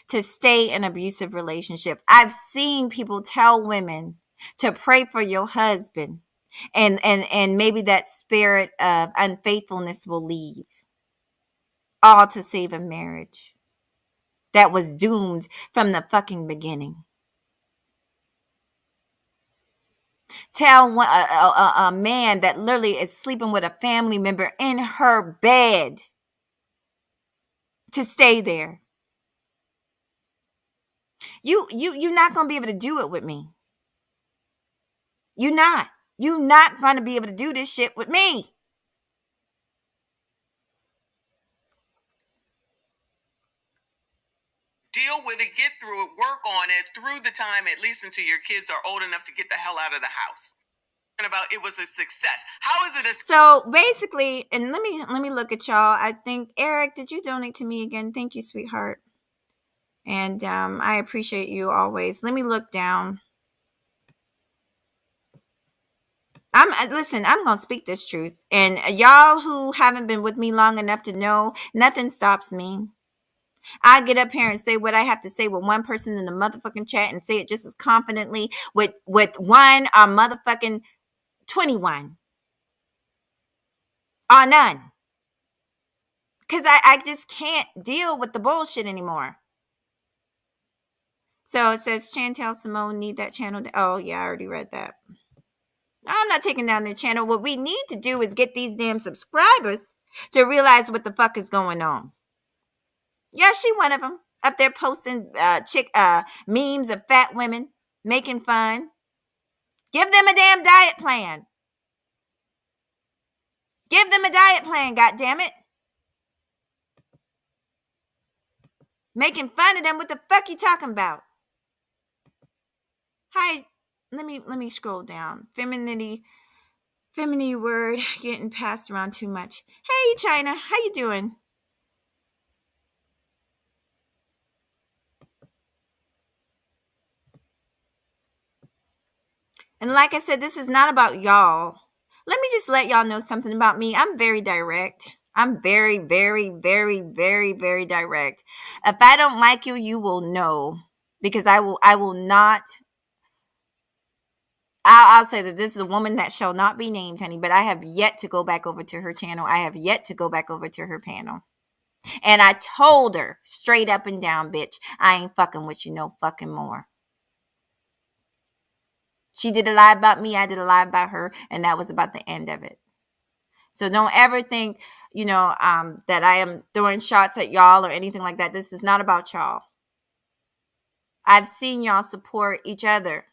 to stay in an abusive relationship. I've seen people tell women to pray for your husband and maybe that spirit of unfaithfulness will leave. All to save a marriage that was doomed from the fucking beginning. Tell a man that literally is sleeping with a family member in her bed to stay there. You're not going to be able to do it with me. You're not going to be able to do this shit with me. Deal with it, get through it, work on it through the time, at least until your kids are old enough to get the hell out of the house. About it was a success. How is it a... So basically, and let me look at y'all. I think Eric, did you donate to me again? Thank you, sweetheart. And I appreciate you always. Let me look down. Listen, I'm gonna speak this truth, and y'all who haven't been with me long enough to know, nothing stops me. I get up here and say what I have to say with one person in the motherfucking chat, and say it just as confidently with one or motherfucking 21 or none, because I just can't deal with the bullshit anymore. So it says Chantel Simone need that channel. Oh yeah, I already read that. I'm not taking down their channel. What we need to do is get these damn subscribers to realize what the fuck is going on. Yeah, she one of them. Up there posting memes of fat women making fun. Give them a damn diet plan. Give them a diet plan, goddammit. Making fun of them. What the fuck you talking about? Hi. Let me scroll down. Femininity word getting passed around too much. Hey China, how you doing? And like I said, this is not about y'all. Let me just let y'all know something about me. I'm very direct. I'm very, very, very, very, very direct. If I don't like you, you will know. Because I will not. I'll say that this is a woman that shall not be named, honey, but I have yet to go back over to her channel. I have yet to go back over to her panel. And I told her straight up and down, bitch, I ain't fucking with you no fucking more. She did a lie about me. I did a lie about her. And that was about the end of it. So don't ever think, that I am throwing shots at y'all or anything like that. This is not about y'all. I've seen y'all support each other.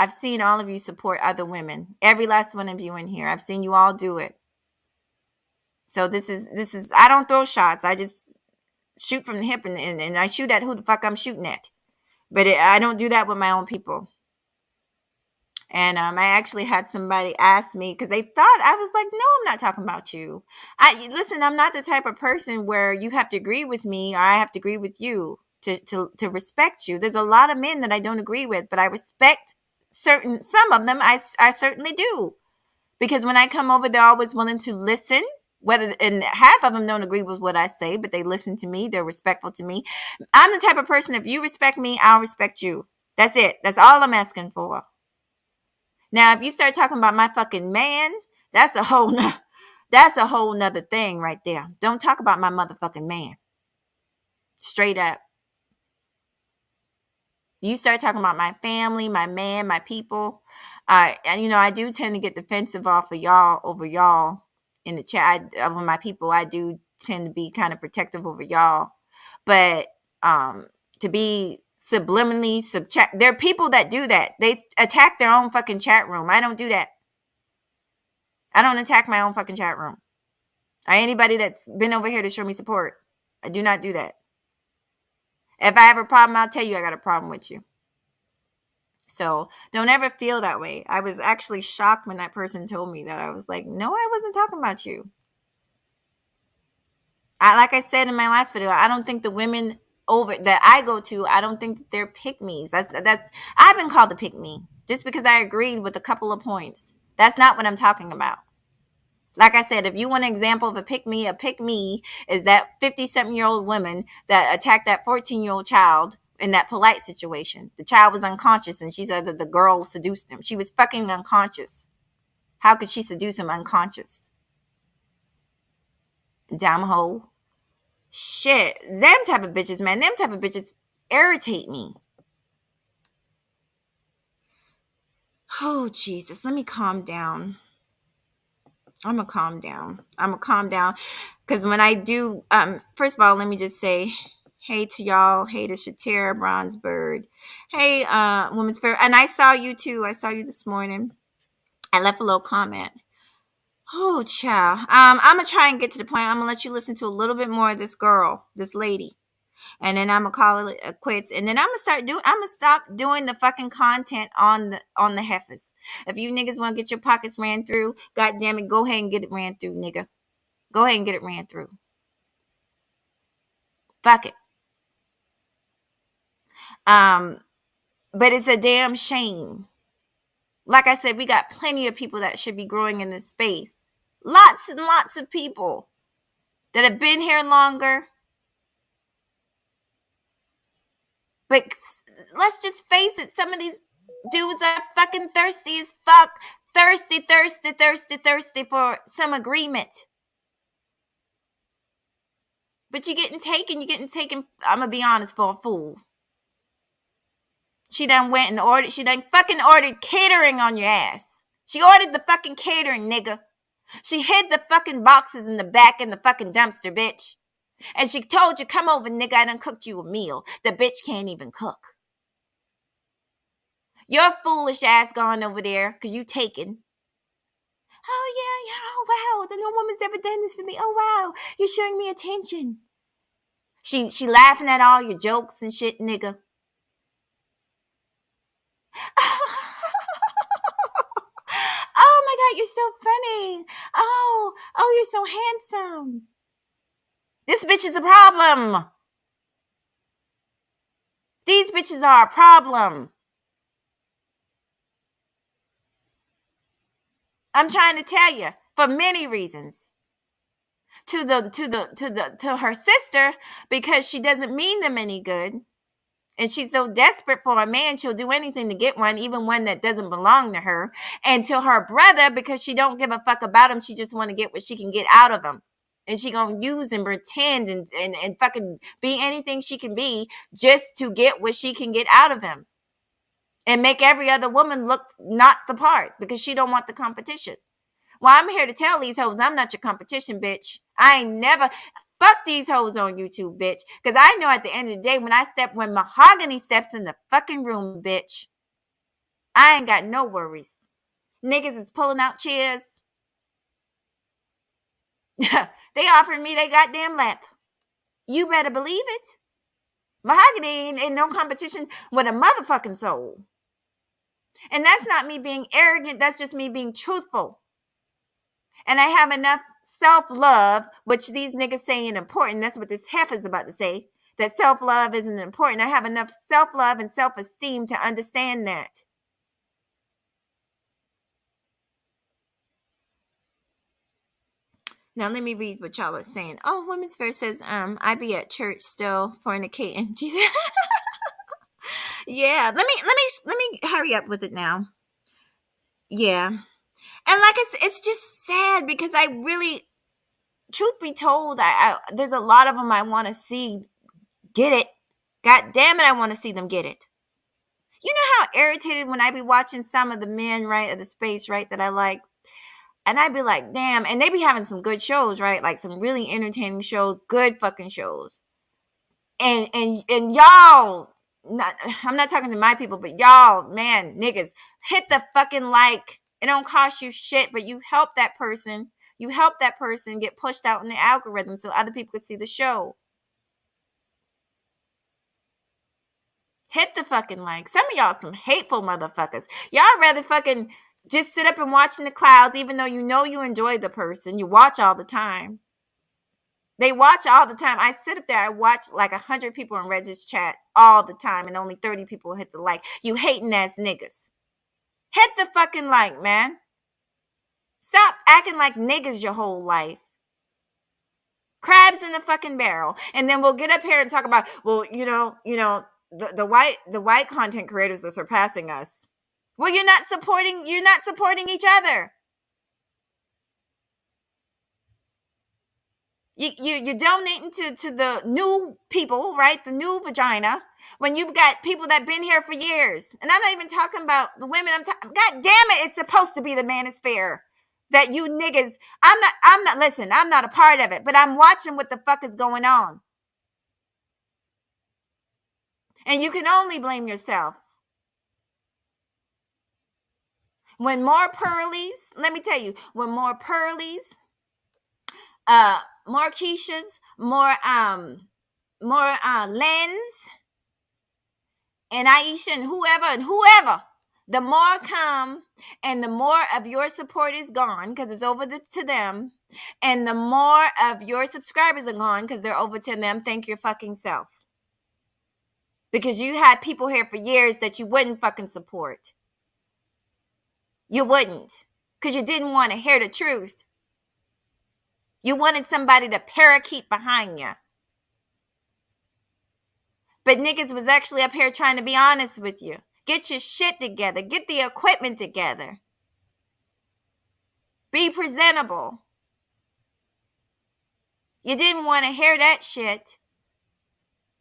I've seen all of you support other women. Every last one of you in here. I've seen you all do it. So this is I don't throw shots. I just shoot from the hip and I shoot at who the fuck I'm shooting at. But I don't do that with my own people. And I actually had somebody ask me because they thought I was like, no, I'm not talking about you. Listen, I'm not the type of person where you have to agree with me or I have to agree with you to respect you. There's a lot of men that I don't agree with, but I respect some of them. I certainly do. Because when I come over, they're always willing to listen. And half of them don't agree with what I say, but they listen to me. They're respectful to me. I'm the type of person, if you respect me, I'll respect you. That's it. That's all I'm asking for. Now, if you start talking about my fucking man, that's a whole nother thing right there. Don't talk about my motherfucking man. Straight up. You start talking about my family, my man, my people. And I do tend to get defensive off of y'all over y'all in the chat. Over my people, I do tend to be kind of protective over y'all. But to be subliminally subject, there are people that do that. They attack their own fucking chat room. I don't do that. I don't attack my own fucking chat room. Or anybody that's been over here to show me support. I do not do that. If I have a problem, I'll tell you I got a problem with you. So don't ever feel that way. I was actually shocked when that person told me that. I was like, no, I wasn't talking about you. Like I said in my last video, I don't think the women over that I go to, I don't think that they're pick-me's. That's I've been called a pick-me just because I agreed with a couple of points. That's not what I'm talking about. Like I said, if you want an example of a pick-me is that 50-something-year-old woman that attacked that 14-year-old child in that polite situation. The child was unconscious and she said that the girl seduced him. She was fucking unconscious. How could she seduce him unconscious? Damn hoe. Shit. Them type of bitches, man. Them type of bitches irritate me. Oh, Jesus. Let me calm down. I'm going to calm down. Because when I do, first of all, let me just say, hey to y'all. Hey to Shatera Bronzebird. Hey, Women's Fair. And I saw you too. I saw you this morning. I left a little comment. Oh, child. I'm going to try and get to the point. I'm going to let you listen to a little bit more of this girl, this lady. And then I'm going to call it quits. And then I'm going to stop doing the fucking content on the heifers. If you niggas want to get your pockets ran through, God damn it, go ahead and get it ran through, nigga. Go ahead and get it ran through. Fuck it. But it's a damn shame. Like I said, we got plenty of people that should be growing in this space. Lots and lots of people that have been here longer. But let's just face it, some of these dudes are fucking thirsty as fuck. Thirsty for some agreement. But you're getting taken, I'm going to be honest, for a fool. She done fucking ordered catering on your ass. She ordered the fucking catering, nigga. She hid the fucking boxes in the back in the fucking dumpster, bitch. And she told you, come over, nigga, I done cooked you a meal. The bitch can't even cook. Your foolish ass gone over there because you taken. Oh, yeah, oh, wow, no woman's ever done this for me. Oh, wow, you're showing me attention. She laughing at all your jokes and shit, nigga. Oh my God, you're so funny. Oh, you're so handsome. This bitch is a problem. These bitches are a problem. I'm trying to tell you, for many reasons. To her sister, because she doesn't mean them any good. And she's so desperate for a man, she'll do anything to get one, even one that doesn't belong to her. And to her brother, because she don't give a fuck about him, she just want to get what she can get out of him. And she gonna use and pretend and fucking be anything she can be just to get what she can get out of him. And make every other woman look not the part because she don't want the competition. Well, I'm here to tell these hoes I'm not your competition, bitch. I ain't never... Fuck these hoes on YouTube, bitch. Because I know at the end of the day, when Mahogany steps in the fucking room, bitch, I ain't got no worries. Niggas is pulling out chairs. They offered me they goddamn lap. You better believe it. Mahogany ain't no competition with a motherfucking soul. And that's not me being arrogant. That's just me being truthful. And I have enough self-love, which these niggas say ain't important. That's what this heifer is about to say. That self-love isn't important. I have enough self-love and self-esteem to understand that. Now let me read what y'all are saying. Oh, Women's Fair says, I be at church still fornicating. Jesus. Yeah, let me hurry up with it now. Yeah. And like I said, it's just sad because I really, truth be told, I there's a lot of them I want to see get it. God damn it, I want to see them get it. You know how irritated when I be watching some of the men, right, of the space, right, that I like, and I be like, damn, and they be having some good shows, right, like some really entertaining shows, good fucking shows, and y'all, I'm not talking to my people, but y'all, man, niggas, hit the fucking like. It don't cost you shit, but you help that person. You help that person get pushed out in the algorithm so other people can see the show. Hit the fucking like. Some of y'all some hateful motherfuckers. Y'all rather fucking just sit up and watch in the clouds, even though you know you enjoy the person. You watch all the time. They watch all the time. I sit up there, I watch like 100 people in Reg's chat all the time, and only 30 people hit the like. You hating ass niggas. Hit the fucking like, man. Stop acting like niggas your whole life. Crabs in the fucking barrel. And then we'll get up here and talk about, well, you know, the white content creators are surpassing us. Well, you're not supporting each other. You're donating to the new people, right? The new vagina, when you've got people that been here for years. And I'm not even talking about the women. God damn it, it's supposed to be the manosphere. That you niggas, listen, I'm not a part of it, but I'm watching what the fuck is going on. And you can only blame yourself. When more pearlies, let me tell you, when more pearlies, more Keishas, more Lens, and Aisha and whoever, the more come and the more of your support is gone because it's over to them, and the more of your subscribers are gone because they're over to them. Thank your fucking self. because you had people here for years that you wouldn't fucking support. You wouldn't, because you didn't want to hear the truth. You wanted somebody to parakeet behind you. But niggas was actually up here trying to be honest with you. Get your shit together. Get the equipment together. Be presentable. You didn't want to hear that shit.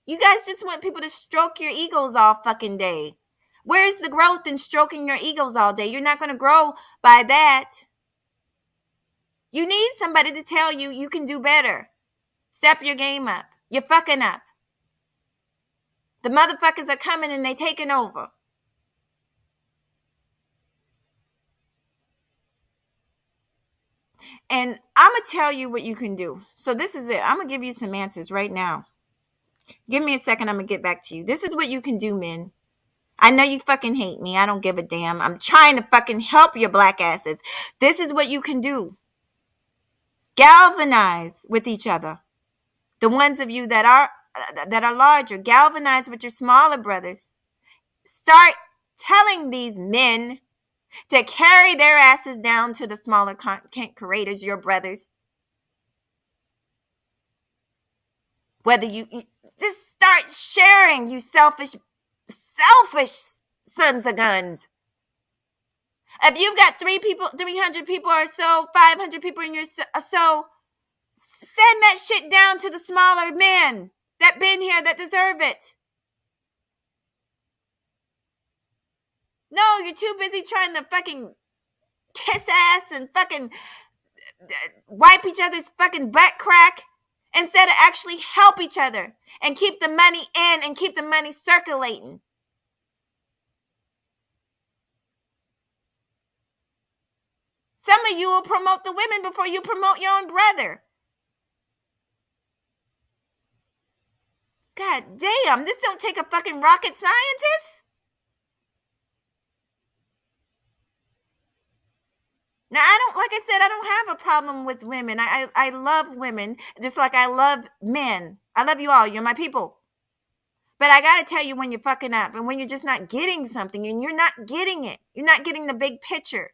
You guys just want people to stroke your egos all fucking day. Where's the growth in stroking your egos all day? You're not going to grow by that. You need somebody to tell you you can do better. Step your game up. You're fucking up. The motherfuckers are coming and they taking over. And I'm going to tell you what you can do. So this is it. I'm going to give you some answers right now. Give me a second. I'm going to get back to you. This is what you can do, men. I know you fucking hate me. I don't give a damn. I'm trying to fucking help your black asses. This is what you can do. Galvanize with each other. The ones of you that are larger, galvanize with your smaller brothers. Start telling these men to carry their asses down to the smaller content creators, your brothers. Whether you just start sharing, you selfish sons of guns. If you've got 300 people or so, 500 people in your so, send that shit down to the smaller men that been here that deserve it. No, you're too busy trying to fucking kiss ass and fucking wipe each other's fucking butt crack instead of actually help each other and keep the money in and keep the money circulating. Some of you will promote the women before you promote your own brother. God damn, this don't take a fucking rocket scientist. Now, like I said, I don't have a problem with women. I love women just like I love men. I love you all. You're my people. But I got to tell you when you're fucking up and when you're just not getting something and you're not getting it. You're not getting the big picture.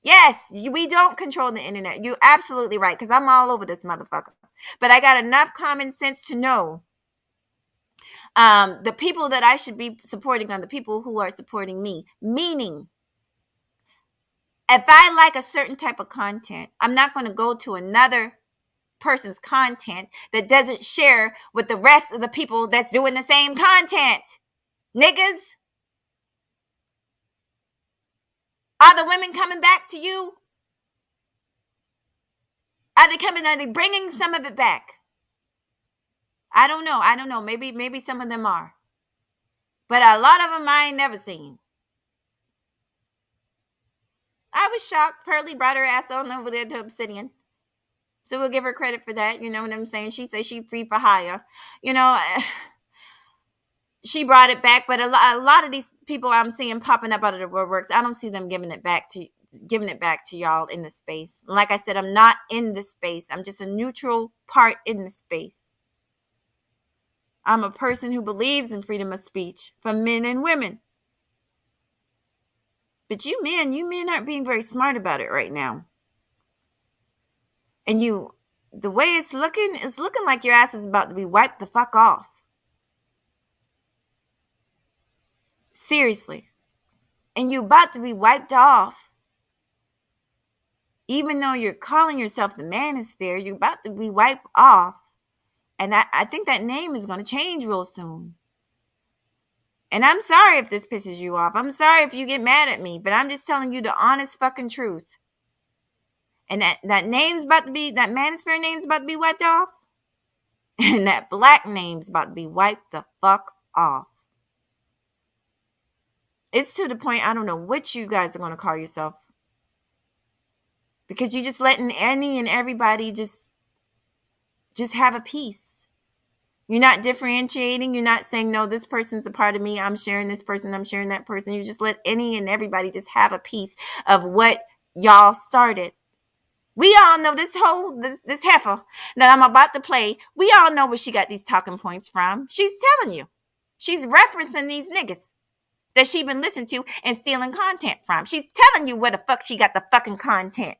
Yes, we don't control the internet. You're absolutely right, because I'm all over this motherfucker. But I got enough common sense to know the people that I should be supporting are the people who are supporting me. Meaning, if I like a certain type of content, I'm not going to go to another person's content that doesn't share with the rest of the people that's doing the same content. Niggas. Are the women coming back to you? Are they bringing some of it back? I don't know. Maybe some of them are. But a lot of them I ain't never seen. I was shocked. Pearlie brought her ass on over there to Obsidian. So we'll give her credit for that. You know what I'm saying? She says she's free for hire. You know, she brought it back. But a lot of these people I'm seeing popping up out of the woodworks, I don't see them giving it back to y'all in the space. Like I said, I'm not in the space. I'm just a neutral part in the space. I'm a person who believes in freedom of speech for men and women. But you men aren't being very smart about it right now. And the way it's looking like your ass is about to be wiped the fuck off. Seriously. And you're about to be wiped off. Even though you're calling yourself the manosphere, you're about to be wiped off. And I think that name is going to change real soon. And I'm sorry if this pisses you off. I'm sorry if you get mad at me. But I'm just telling you the honest fucking truth. And that manosphere name's about to be wiped off. And that black name's about to be wiped the fuck off. It's to the point I don't know what you guys are going to call yourself. Because you're just letting any and everybody just have a piece. You're not differentiating. You're not saying, no, this person's a part of me. I'm sharing this person. I'm sharing that person. You just let any and everybody just have a piece of what y'all started. We all know this heifer that I'm about to play. We all know where she got these talking points from. She's telling you. She's referencing these niggas that she been listening to and stealing content from. She's telling you where the fuck she got the fucking content.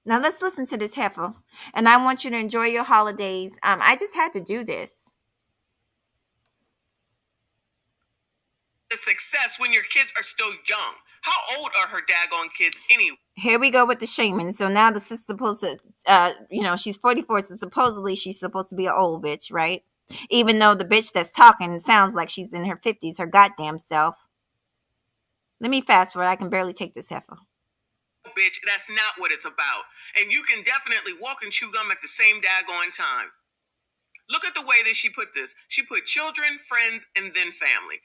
Now let's listen to this heifer, and I want you to enjoy your holidays. I just had to do this. The success when your kids are still young. How old are her daggone kids anyway? Here we go with the shaman. So now the sister's supposed to, she's 44, so supposedly she's supposed to be an old bitch, right? Even though the bitch that's talking sounds like she's in her 50s, her goddamn self. Let me fast forward. I can barely take this heifer. Bitch, that's not what it's about. And you can definitely walk and chew gum at the same daggone time. Look at the way that she put this. She put children, friends, and then family.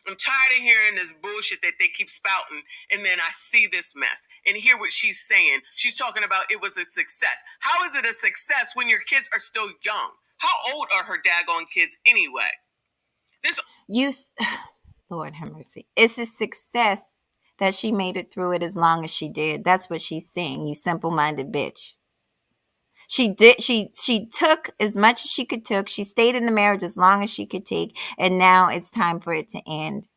I'm tired of hearing this bullshit that they keep spouting, and then I see this mess and hear what she's saying. She's talking about it was a success. How is it a success when your kids are still young? How old are her daggone kids anyway? Lord have mercy. It's a success that she made it through it as long as she did. That's what she's saying, you simple-minded bitch. She took as much as she could take. She stayed in the marriage as long as she could take, and now it's time for it to end.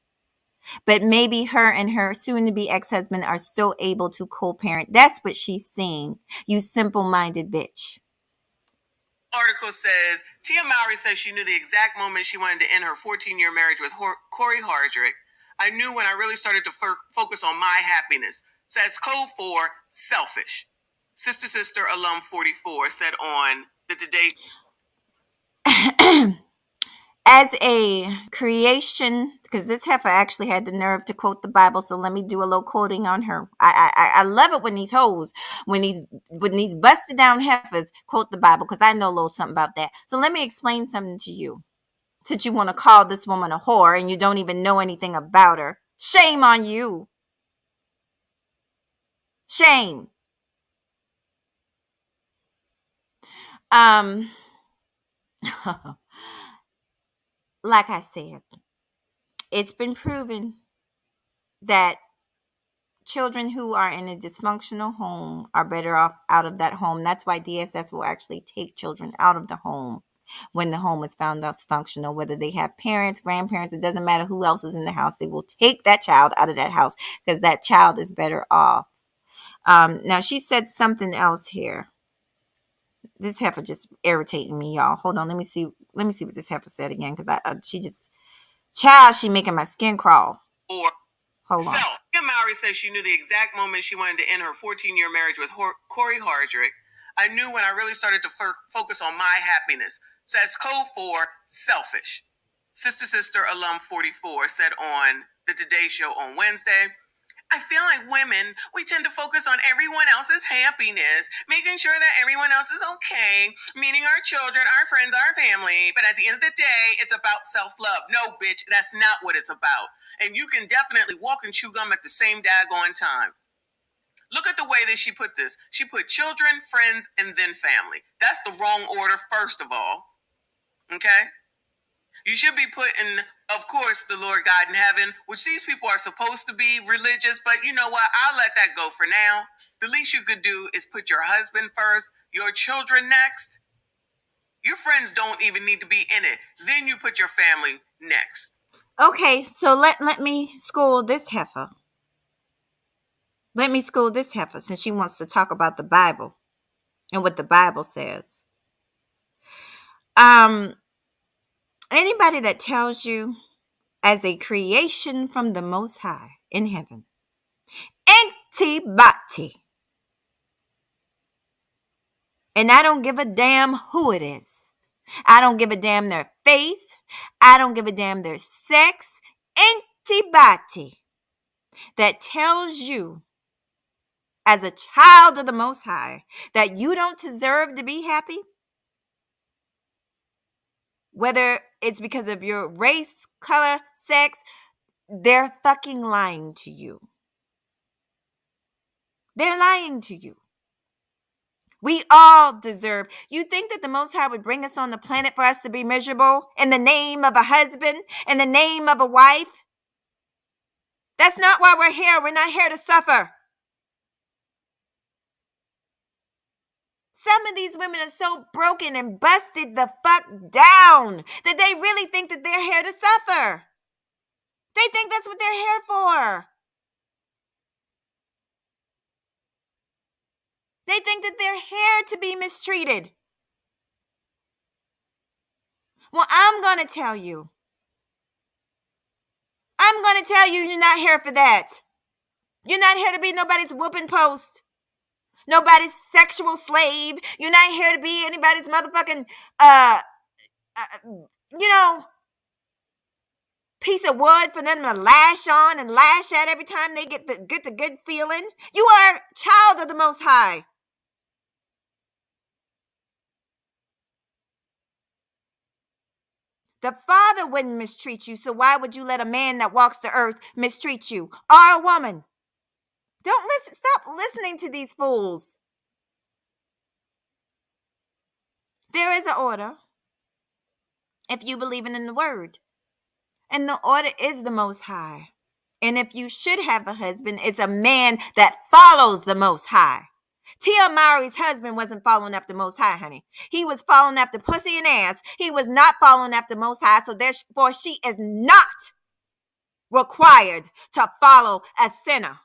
But maybe her and her soon-to-be ex-husband are still able to co-parent. That's what she's saying, you simple-minded bitch. Article says, Tia Mowry says she knew the exact moment she wanted to end her 14-year marriage with Corey Hardrick. I knew when I really started to focus on my happiness. So that's code for selfish. Sister alum 44 said on the Today. As a creation, because this heifer actually had the nerve to quote the Bible, so let me do a little quoting on her. I love it when these hoes, when these busted down heifers quote the Bible, because I know a little something about that. So let me explain something to you. Since you want to call this woman a whore and you don't even know anything about her, shame on you. Shame. Like I said, it's been proven that children who are in a dysfunctional home are better off out of that home. That's why DSS will actually take children out of the home when the home is found dysfunctional, whether they have parents, grandparents, it doesn't matter who else is in the house. They will take that child out of that house because that child is better off. Now she said something else here. This heifer just irritating me, y'all. Hold on, let me see what this heifer said again, because she making my skin crawl. Hold on. Tia Mowry says she knew the exact moment she wanted to end her 14-year marriage with Corey Hardrick. I knew when I really started to focus on my happiness. So that's code for selfish. Sister alum 44 said on the Today Show on Wednesday, I feel like women, we tend to focus on everyone else's happiness, making sure that everyone else is okay, meaning our children, our friends, our family. But at the end of the day, it's about self-love. No, bitch, that's not what it's about. And you can definitely walk and chew gum at the same daggone time. Look at the way that she put this. She put children, friends, and then family. That's the wrong order, first of all. Okay? You should be putting, of course, the Lord God in heaven, which these people are supposed to be religious, but you know what? I'll let that go for now. The least you could do is put your husband first, your children next. Your friends don't even need to be in it. Then you put your family next. Okay, so let me school this heifer. Let me school this heifer since she wants to talk about the Bible and what the Bible says. Anybody that tells you as a creation from the Most High in heaven, antibody, and I don't give a damn who it is. I don't give a damn their faith. I don't give a damn their sex. Antibody that tells you as a child of the Most High that you don't deserve to be happy, whether it's because of your race, color, sex, they're fucking lying to you. They're lying to you. We all deserve. You think that the Most High would bring us on the planet for us to be miserable in the name of a husband, in the name of a wife? That's not why we're here. We're not here to suffer. some of these women are so broken and busted the fuck down that they really think that they're here to suffer. They think that's what they're here for. They think that they're here to be mistreated. Well, I'm going to tell you. You're not here for that. You're not here to be nobody's whooping post. Nobody's sexual slave. You're not here to be anybody's motherfucking, piece of wood for them to lash on and lash at every time they get the good feeling. You are a child of the Most High. The Father wouldn't mistreat you, so why would you let a man that walks the earth mistreat you? Or a woman? Don't listen. Stop listening to these fools. There is an order if you believe in the word. And the order is the Most High. And if you should have a husband, it's a man that follows the Most High. Tia Mowry's husband wasn't following after Most High, honey. He was following after pussy and ass. He was not following after Most High, so therefore she is not required to follow a sinner,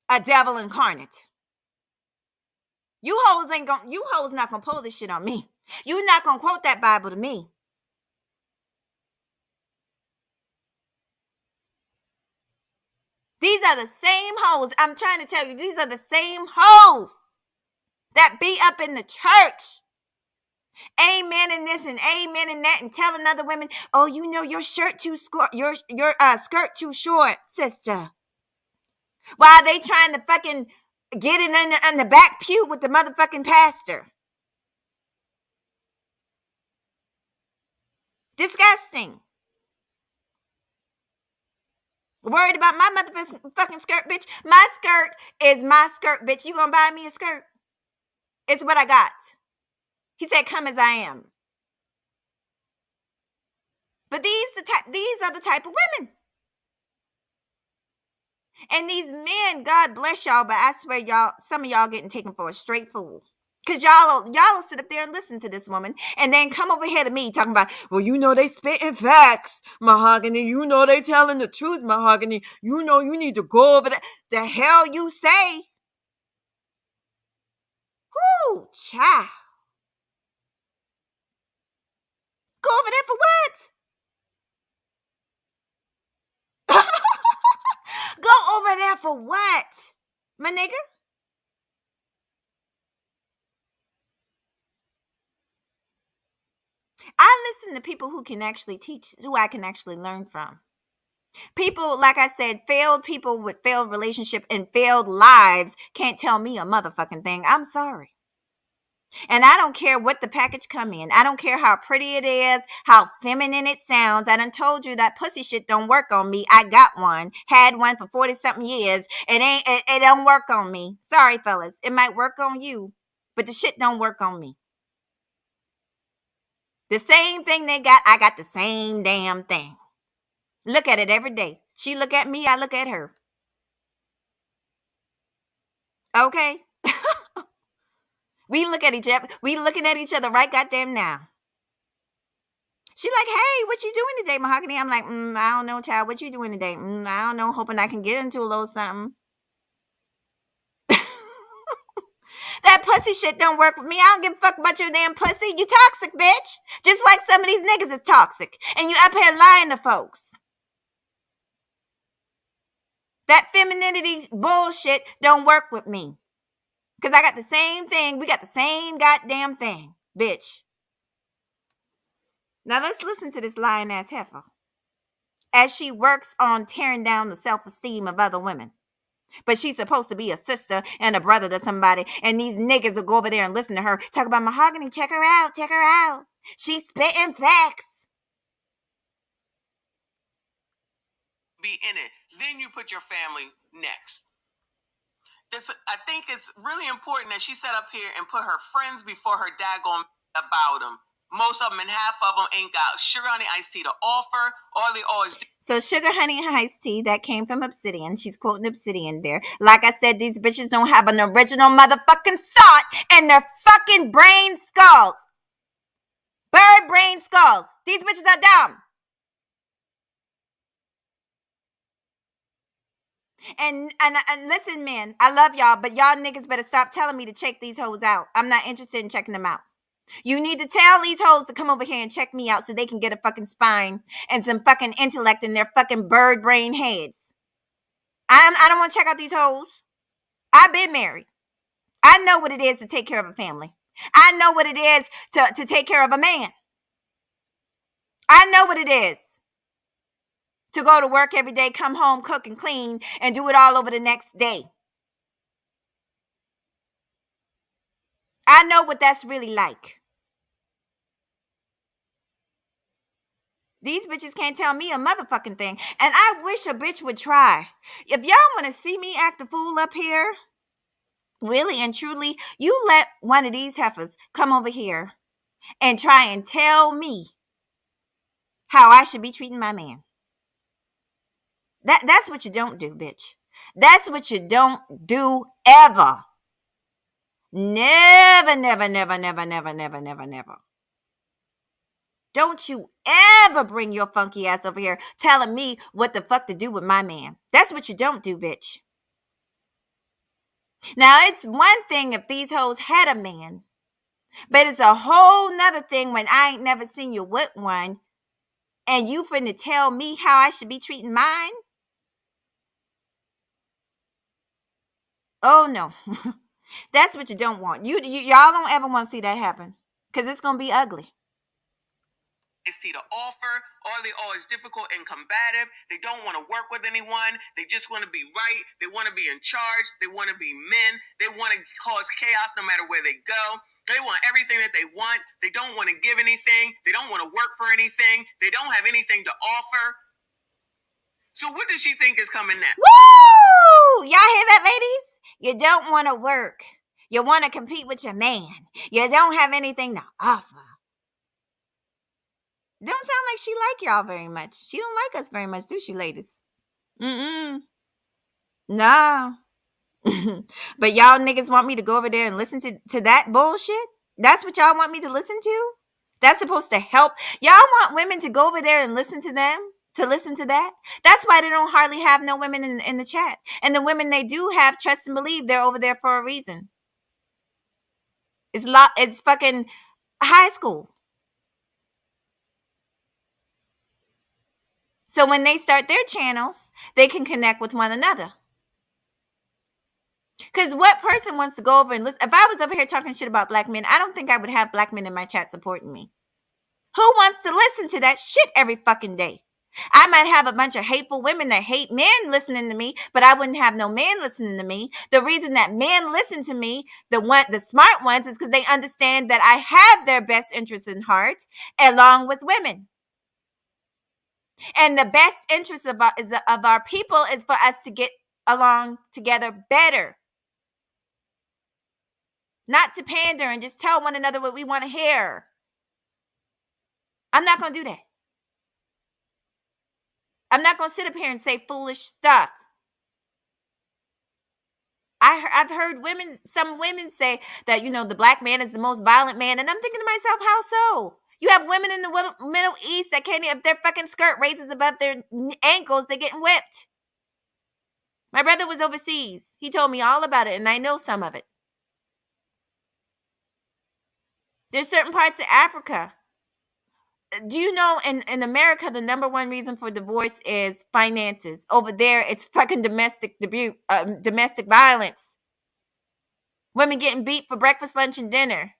a devil incarnate. You hoes not gonna pull this shit on me. You not gonna quote that Bible to me. These are the same hoes. I'm trying to tell you, these are the same hoes that be up in the church. Amen in this and amen in that, and telling other women, oh, your shirt too your skirt too short, sister. While they trying to fucking get in the back pew with the motherfucking pastor. Disgusting. Worried about my motherfucking skirt, bitch. My skirt is my skirt, bitch. You gonna buy me a skirt? It's what I got. He said, come as I am. But these are the type of women. And these men, God bless y'all, but I swear y'all, some of y'all getting taken for a straight fool. Because y'all will sit up there and listen to this woman and then come over here to me talking about, well, they spitting facts, Mahogany. They telling the truth, Mahogany. You need to go over that. The hell you say? Whoo, child. Go over there for what? Go over there for what? My nigga? I listen to people who can actually teach, who I can actually learn from. People, like I said, failed people with failed relationship and failed lives can't tell me a motherfucking thing. I'm sorry. And I don't care what the package come in. I don't care how pretty it is, how feminine it sounds. I done told you that pussy shit don't work on me. I got one, had one for 40-something years. It don't work on me. Sorry, fellas. It might work on you, but the shit don't work on me. The same thing they got, I got the same damn thing. Look at it every day. She look at me, I look at her. Okay? We look at each other. We looking at each other right goddamn now. She like, hey, what you doing today, Mahogany? I'm like, I don't know, child. What you doing today? I don't know. Hoping I can get into a little something. That pussy shit don't work with me. I don't give a fuck about your damn pussy. You toxic, bitch. Just like some of these niggas is toxic. And you up here lying to folks. That femininity bullshit don't work with me. Because I got the same thing. We got the same goddamn thing, bitch. Now let's listen to this lying ass heifer as she works on tearing down the self-esteem of other women. But she's supposed to be a sister and a brother to somebody. And these niggas will go over there and listen to her talk about Mahogany. Check her out. Check her out. She's spitting facts. Be in it. Then you put your family next. I think it's really important that she sat up here and put her friends before her daggone about them. Most of them and half of them ain't got sugar on the iced tea to offer. All they always do. So sugar, honey, and iced tea, that came from Obsidian. She's quoting Obsidian there. Like I said, these bitches don't have an original motherfucking thought in their fucking brain skulls. Bird brain skulls. These bitches are dumb. And listen, man, I love y'all, but y'all niggas better stop telling me to check these hoes out. I'm not interested in checking them out. You need to tell these hoes to come over here and check me out so they can get a fucking spine and some fucking intellect in their fucking bird brain heads. I don't want to check out these hoes. I've been married. I know what it is to take care of a family. I know what it is to take care of a man. I know what it is to go to work every day, come home, cook and clean, and do it all over the next day. I know what that's really like. These bitches can't tell me a motherfucking thing. And I wish a bitch would try. If y'all want to see me act a fool up here, really and truly, you let one of these heifers come over here and try and tell me how I should be treating my man. That's what you don't do, bitch. That's what you don't do ever. Never, never, never, never, never, never, never, never. Don't you ever bring your funky ass over here telling me what the fuck to do with my man. That's what you don't do, bitch. Now, it's one thing if these hoes had a man, but it's a whole nother thing when I ain't never seen you with one and you finna tell me how I should be treating mine? Oh, no. That's what you don't want. Y'all don't ever want to see that happen because it's going to be ugly. To offer, or they always difficult and combative. They don't want to work with anyone. They just want to be right. They want to be in charge. They want to be men. They want to cause chaos no matter where they go. They want everything that they want. They don't want to give anything. They don't want to work for anything. They don't have anything to offer. So what does she think is coming next? Woo! Y'all hear that, ladies? You don't want to work. You want to compete with your man. You don't have anything to offer. Don't sound like she like y'all very much. She don't like us very much, do she, ladies? Mm-mm. No. But y'all niggas want me to go over there and listen to that bullshit? That's what y'all want me to listen to? That's supposed to help. Y'all want women to go over there and listen to them? To listen to that? That's why they don't hardly have no women in the chat. And the women they do have, trust and believe, they're over there for a reason. It's fucking high school. So when they start their channels, they can connect with one another. Because what person wants to go over and listen? If I was over here talking shit about black men, I don't think I would have black men in my chat supporting me. Who wants to listen to that shit every fucking day? I might have a bunch of hateful women that hate men listening to me, but I wouldn't have no man listening to me. The reason that men listen to me, the smart ones, is because they understand that I have their best interests in heart, along with women. And the best interest of our people is for us to get along together better. Not to pander and just tell one another what we want to hear. I'm not going to do that. I'm not going to sit up here and say foolish stuff. I've heard some women say that, the black man is the most violent man. And I'm thinking to myself, how so? You have women in the Middle East that can't, if their fucking skirt raises above their ankles, they're getting whipped. My brother was overseas. He told me all about it, and I know some of it. There's certain parts of Africa. Do you know in America, the number one reason for divorce is finances? Over there, it's fucking domestic violence. Women getting beat for breakfast, lunch, and dinner.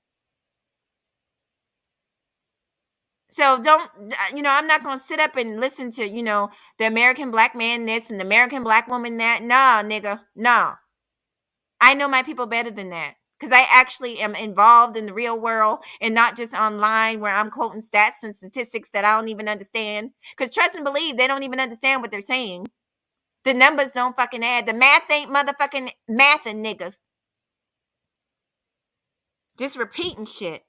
So I'm not going to sit up and listen to, the American black man this and the American black woman that. Nah, nigga, nah. I know my people better than that. Because I actually am involved in the real world and not just online where I'm quoting stats and statistics that I don't even understand. Because trust and believe, they don't even understand what they're saying. The numbers don't fucking add. The math ain't motherfucking mathing, niggas. Just repeating shit.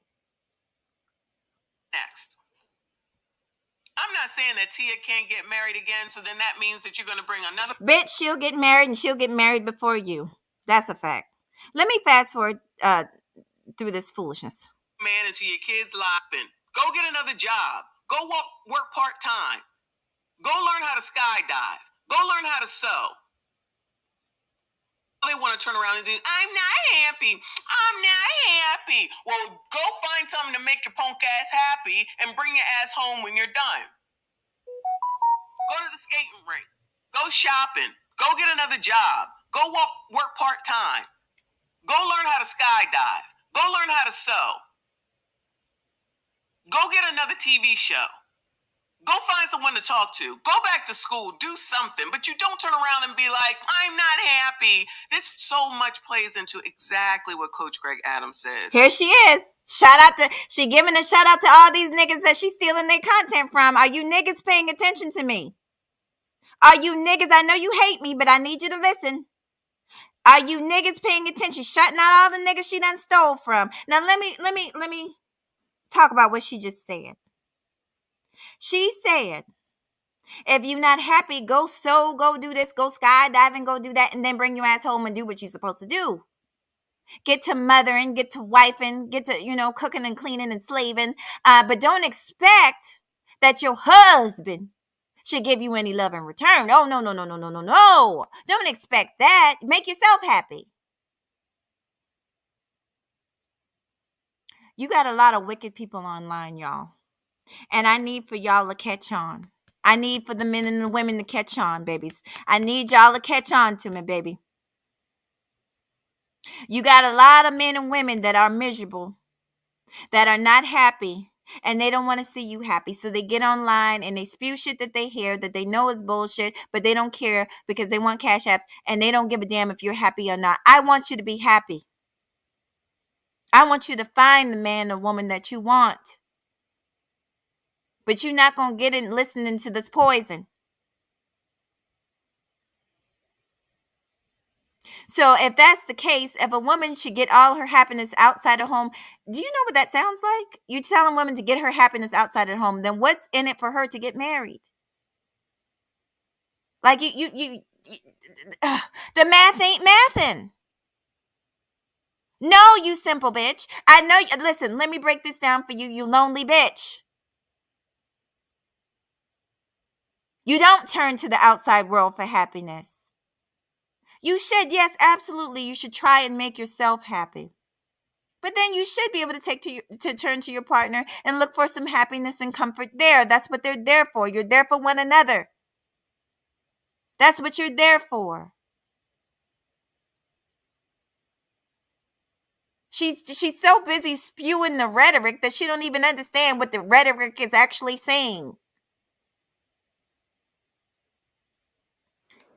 Next. I'm not saying that Tia can't get married again, so then that means that you're going to bring another Bitch, she'll get married and she'll get married before you. That's a fact. Let me fast forward through this foolishness. man into your kids' life. Go get another job. Go work part-time. Go learn how to skydive. Go learn how to sew. They want to turn around and do, I'm not happy. I'm not happy. Well, go find something to make your punk ass happy and bring your ass home when you're done. Go to the skating rink. Go shopping. Go get another job. Go work part-time. Go learn how to skydive. Go learn how to sew. Go get another TV show. Go find someone to talk to. Go back to school. Do something. But you don't turn around and be like, I'm not happy. This so much plays into exactly what Coach Greg Adams says. Here she is. She giving a shout out to all these niggas that she's stealing their content from. Are you niggas paying attention to me? Are you niggas? I know you hate me, but I need you to listen. Are you niggas paying attention? Shutting out all the niggas she done stole from. Now let me talk about what she just said. She said, if you're not happy, go sew, go do this, go skydiving, go do that, and then bring your ass home and do what you're supposed to do. Get to mothering, get to wifing, get to, cooking and cleaning and slaving. But don't expect that your husband should give you any love in return. Oh, no. Don't expect that. Make yourself happy. You got a lot of wicked people online, y'all. And I need for y'all to catch on. I need for the men and the women to catch on, babies. I need y'all to catch on to me, baby. You got a lot of men and women that are miserable, that are not happy, and they don't want to see you happy. So they get online and they spew shit that they hear that they know is bullshit, but they don't care because they want cash apps and they don't give a damn if you're happy or not. I want you to be happy. I want you to find the man or woman that you want. But you're not going to get it listening to this poison. So if that's the case, if a woman should get all her happiness outside of home, do you know what that sounds like? You're telling women to get her happiness outside of home. Then what's in it for her to get married? Like the math ain't mathing. No, you simple bitch. I know. Listen, let me break this down for you, you lonely bitch. You don't turn to the outside world for happiness. You should, yes, absolutely. You should try and make yourself happy. But then you should be able to turn to your partner and look for some happiness and comfort there. That's what they're there for. You're there for one another. That's what you're there for. She's so busy spewing the rhetoric that she don't even understand what the rhetoric is actually saying.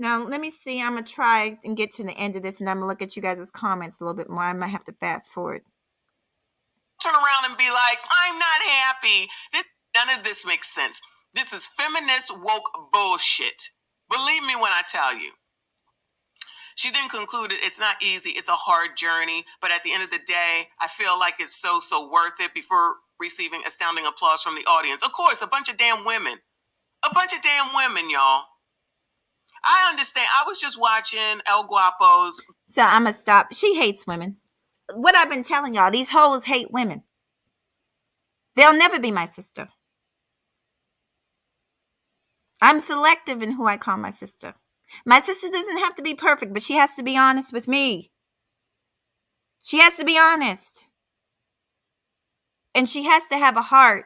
Now, let me see. I'm going to try and get to the end of this, and I'm going to look at you guys' comments a little bit more. I might have to fast forward. Turn around and be like, I'm not happy. None of this makes sense. This is feminist woke bullshit. Believe me when I tell you. She then concluded, it's not easy. It's a hard journey. But at the end of the day, I feel like it's so worth it before receiving astounding applause from the audience. Of course, a bunch of damn women. A bunch of damn women, y'all. I understand. I was just watching El Guapo's. So I'm going to stop. She hates women. What I've been telling y'all, these hoes hate women. They'll never be my sister. I'm selective in who I call my sister. My sister doesn't have to be perfect, but she has to be honest with me. She has to be honest. And she has to have a heart.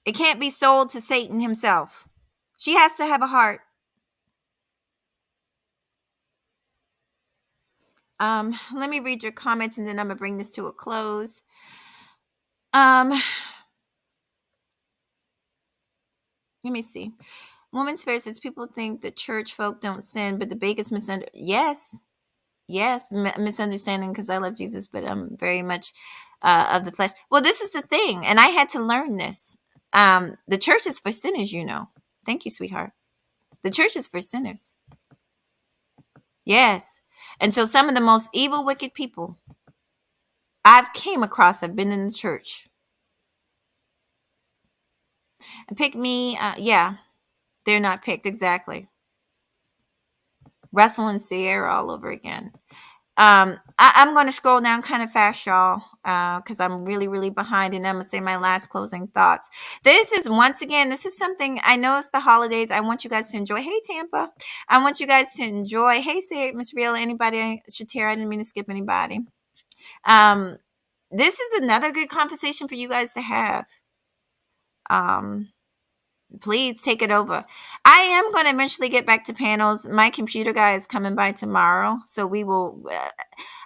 It can't be sold to Satan himself. She has to have a heart. Let me read your comments and then I'm going to bring this to a close. Let me see. Woman's Fair says people think the church folk don't sin, but the biggest misunderstanding. Yes, misunderstanding because I love Jesus, but I'm very much of the flesh. Well, this is the thing, and I had to learn this. The church is for sinners, you know. Thank you, sweetheart. The church is for sinners. Yes. And so some of the most evil, wicked people I've came across have been in the church. And pick me, yeah, they're not picked exactly. Russell and Sierra all over again. I'm going to scroll down kind of fast, y'all, because I'm really, really behind, and I'm going to say my last closing thoughts. This is, once again, this is something, I know it's the holidays. I want you guys to enjoy. Hey, Tampa. I want you guys to enjoy. Hey, say it, Miss Real. Anybody? Shatera, I didn't mean to skip anybody. Um, this is another good conversation for you guys to have. Um, Please take it over. I am going to eventually get back to panels. My computer guy is coming by tomorrow, so we will.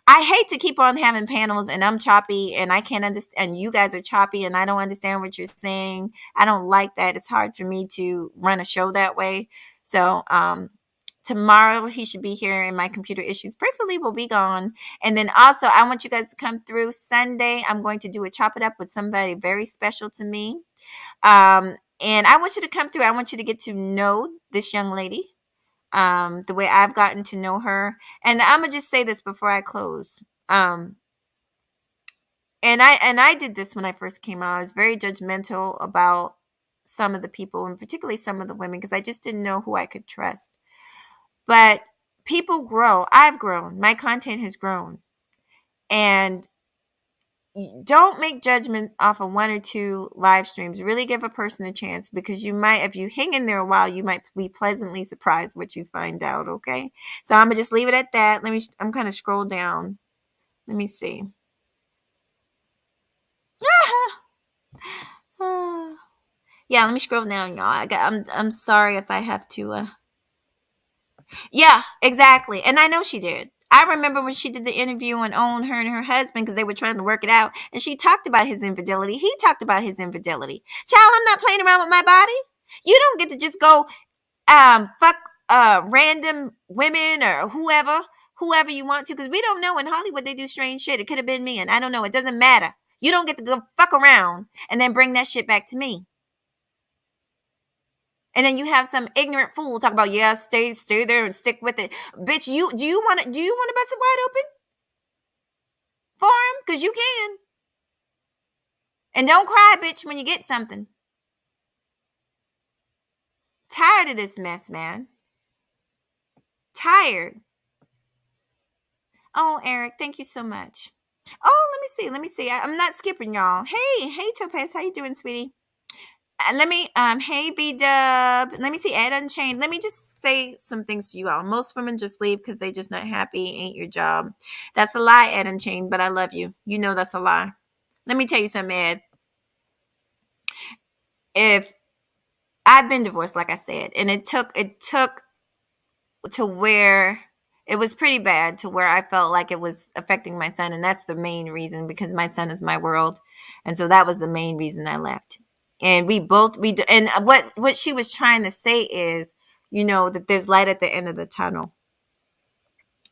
I hate to keep on having panels, and I'm choppy, and I can't understand. And you guys are choppy, and I don't understand what you're saying. I don't like that. It's hard for me to run a show that way. So, tomorrow he should be here, and my computer issues prayerfully will be gone. And then also, I want you guys to come through Sunday. I'm going to do a chop it up with somebody very special to me. And I want you to come through. I want you to get to know this young lady, the way I've gotten to know her. And I'm gonna just say this before I close. And I did this when I first came out. I was very judgmental about some of the people, and particularly some of the women, because I just didn't know who I could trust. But people grow. I've grown. My content has grown, and don't make judgment off of one or two live streams. Really give a person a chance, because you might, if you hang in there a while, you might be pleasantly surprised what you find out. Okay, so I'm gonna just leave it at that. I'm gonna scroll down. Let me see. Yeah, let me scroll down, y'all. I'm sorry if I have to. Yeah, exactly. And I know she did. I remember when she did the interview on Own Her and her husband, because they were trying to work it out, and she talked about his infidelity. He talked about his infidelity. Child, I'm not playing around with my body. You don't get to just go fuck random women or whoever you want to, because we don't know. In Hollywood they do strange shit. It could have been me, and I don't know. It doesn't matter. You don't get to go fuck around and then bring that shit back to me. And then you have some ignorant fool talk about, yeah, stay there and stick with it. Bitch, do you want to bust it wide open for him? Because you can. And don't cry, bitch, when you get something. Tired of this mess, man. Tired. Oh, Eric, thank you so much. Oh, let me see. I'm not skipping y'all. Hey, Topaz, how you doing, sweetie? Let me hey B Dub. Let me see Ed Unchained. Let me just say some things to you all. Most women just leave because they just not happy. Ain't your job. That's a lie, Ed Unchained, but I love you. You know that's a lie. Let me tell you something, Ed. If I've been divorced, like I said, and it took to where it was pretty bad, to where I felt like it was affecting my son, and that's the main reason, because my son is my world, and so that was the main reason I left. And and what she was trying to say is, that there's light at the end of the tunnel.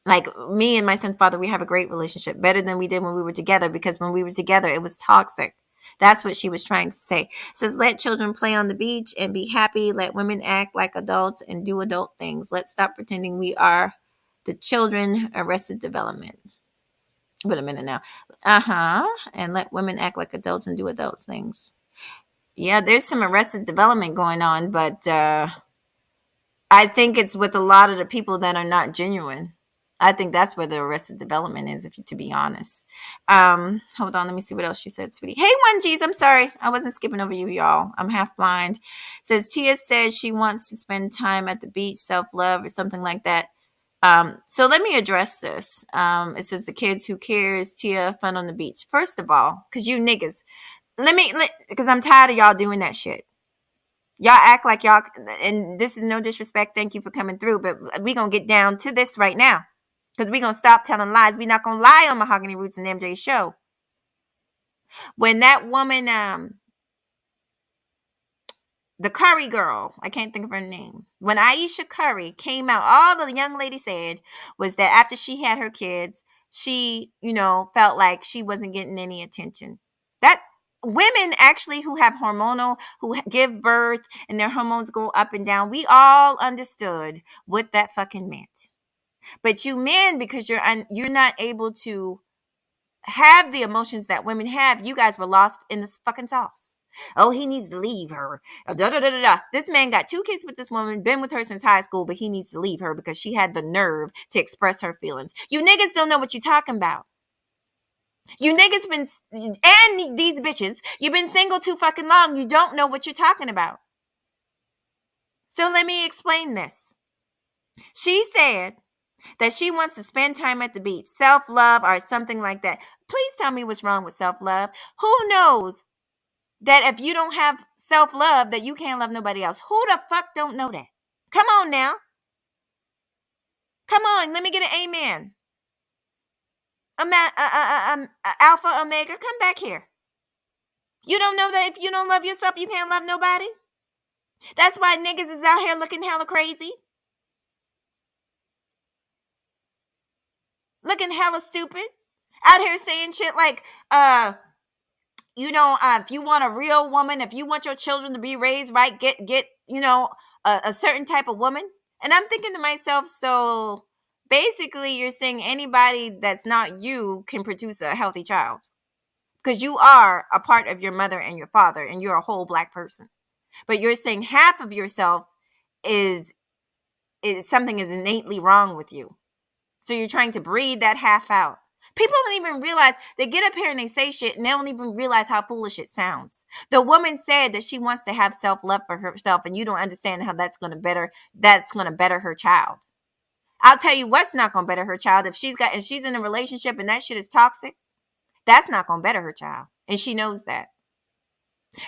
Like, me and my son's father, we have a great relationship, better than we did when we were together, because when we were together it was toxic. That's what she was trying to say. It says, let children play on the beach and be happy. Let women act like adults and do adult things. Let's stop pretending we are the children. Arrested Development. Wait a minute now. And let women act like adults and do adult things. Yeah, there's some Arrested Development going on, but I think it's with a lot of the people that are not genuine. I think that's where the Arrested Development is, if you, to be honest. Hold on, let me see what else she said, sweetie. Hey, one G's, I'm sorry, I wasn't skipping over you, y'all. I'm half blind. Says Tia says she wants to spend time at the beach, self love, or something like that. So let me address this. It says the kids, who cares? Tia, fun on the beach. First of all, because you niggas, because I'm tired of y'all doing that shit. Y'all act like y'all, and this is no disrespect, thank you for coming through, but we gonna get down to this right now, because we gonna stop telling lies. We not gonna lie on Mahogany Roots and MJ show. When that woman, the Curry girl, I can't think of her name, when Aisha Curry came out, all the young lady said was that after she had her kids, she, felt like she wasn't getting any attention. That women actually, who have hormonal, who give birth and their hormones go up and down, we all understood what that fucking meant. But you men, because you're not able to have the emotions that women have, you guys were lost in this fucking sauce. Oh, he needs to leave her. Da, da, da, da, da. This man got 2 kids with this woman, been with her since high school, but he needs to leave her because she had the nerve to express her feelings. You niggas don't know what you're talking about. You niggas been, and these bitches, you've been single too fucking long. You don't know what you're talking about. So let me explain this. She said that she wants to spend time at the beach, self-love or something like that. Please tell me what's wrong with self-love. Who knows that if you don't have self-love, that you can't love nobody else? Who the fuck don't know that? Come on now. Come on, let me get an amen. Alpha, Omega, come back here. You don't know that if you don't love yourself, you can't love nobody? That's why niggas is out here looking hella crazy. Looking hella stupid. Out here saying shit like, if you want a real woman, if you want your children to be raised right, get a certain type of woman. And I'm thinking to myself, so basically you're saying anybody that's not you can produce a healthy child, because you are a part of your mother and your father, and you're a whole black person. But you're saying half of yourself is something is innately wrong with you. So you're trying to breed that half out. People don't even realize, they get up here and they say shit and they don't even realize how foolish it sounds. The woman said that she wants to have self-love for herself, and you don't understand how that's going to better her child. I'll tell you what's not going to better her child. If she's in a relationship and that shit is toxic, that's not going to better her child. And she knows that.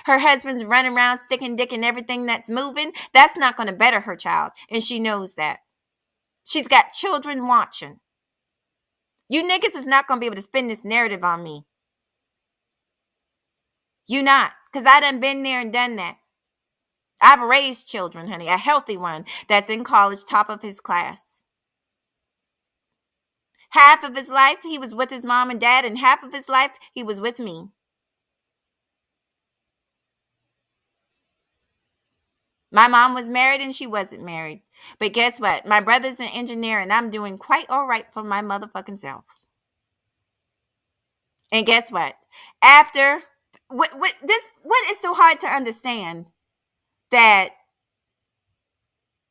Her husband's running around sticking dick in everything that's moving. That's not going to better her child. And she knows that. She's got children watching. You niggas is not going to be able to spin this narrative on me. You not. Because I done been there and done that. I've raised children, honey. A healthy one that's in college, top of his class. Half of his life, he was with his mom and dad, and half of his life, he was with me. My mom was married and she wasn't married. But guess what? My brother's an engineer and I'm doing quite all right for my motherfucking self. And guess what? After what is so hard to understand, that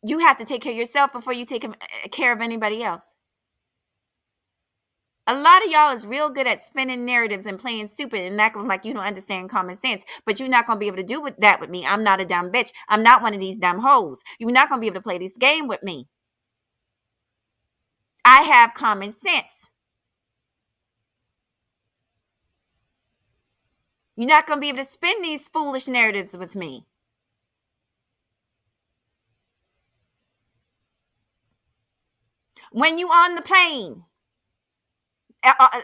you have to take care of yourself before you take care of anybody else. A lot of y'all is real good at spinning narratives and playing stupid and acting like you don't understand common sense. But you're not going to be able to do that with me. I'm not a dumb bitch. I'm not one of these dumb hoes. You're not going to be able to play this game with me. I have common sense. You're not going to be able to spin these foolish narratives with me. When you on the plane,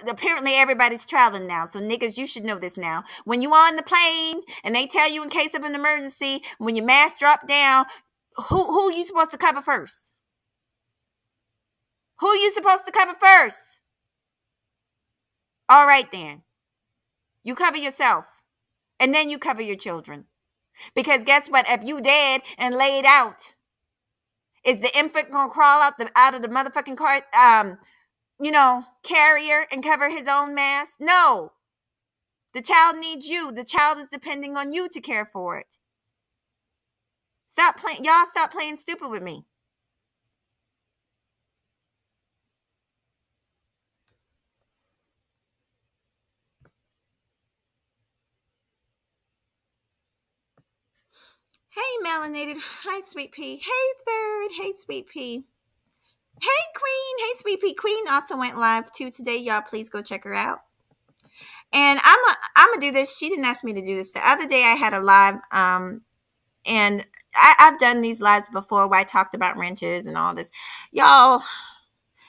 apparently everybody's traveling now, so niggas, you should know this now. When you on the plane and they tell you in case of an emergency, when your mask drop down, who you supposed to cover first? Who you supposed to cover first? All right then. You cover yourself. And then you cover your children. Because guess what? If you dead and laid out, is the infant gonna crawl out of the motherfucking car, carrier and cover his own mask? No. The child needs you. The child is depending on you to care for it. Stop playing. Y'all stop playing stupid with me. Hey, melanated. Hi, sweet pea. Hey, third. Hey, sweet pea. Hey, queen. Hey, sweet pea. Queen also went live too today. Y'all, please go check her out. And I'm gonna do this. She didn't ask me to do this. The other day I had a live, and I've done these lives before where I talked about wrenches and all this. Y'all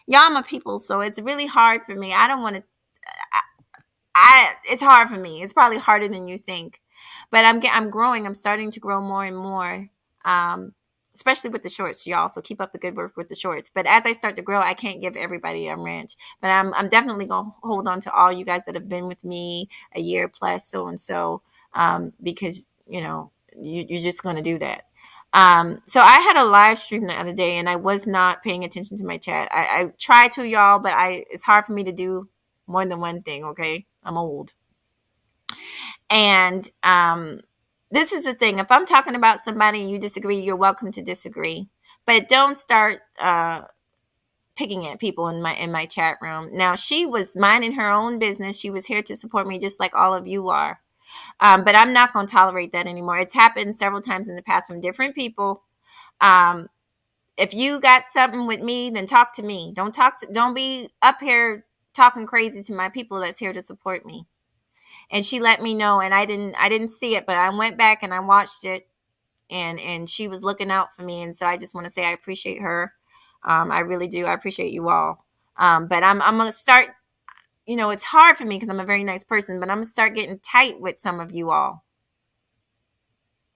my people, so it's really hard for me. I don't want to. It's hard for me. It's probably harder than you think, but I'm growing. I'm starting to grow more and more, especially with the shorts, y'all. So keep up the good work with the shorts. But as I start to grow, I can't give everybody a wrench. But I'm definitely gonna hold on to all you guys that have been with me a year plus, so and so, because you're just gonna do that. So I had a live stream the other day, and I was not paying attention to my chat. I try to, y'all, but it's hard for me to do more than one thing. Okay, I'm old. And this is the thing. If I'm talking about somebody and you disagree, you're welcome to disagree. But don't start picking at people in my chat room. Now, she was minding her own business. She was here to support me just like all of you are. But I'm not going to tolerate that anymore. It's happened several times in the past from different people. Um, if you got something with me, then talk to me. Don't be up here talking crazy to my people that's here to support me. And she let me know, and I didn't see it, but I went back and I watched it, and she was looking out for me. And so I just want to say I appreciate her. I really do. I appreciate you all. But I'm gonna start. It's hard for me because I'm a very nice person, but I'm gonna start getting tight with some of you all.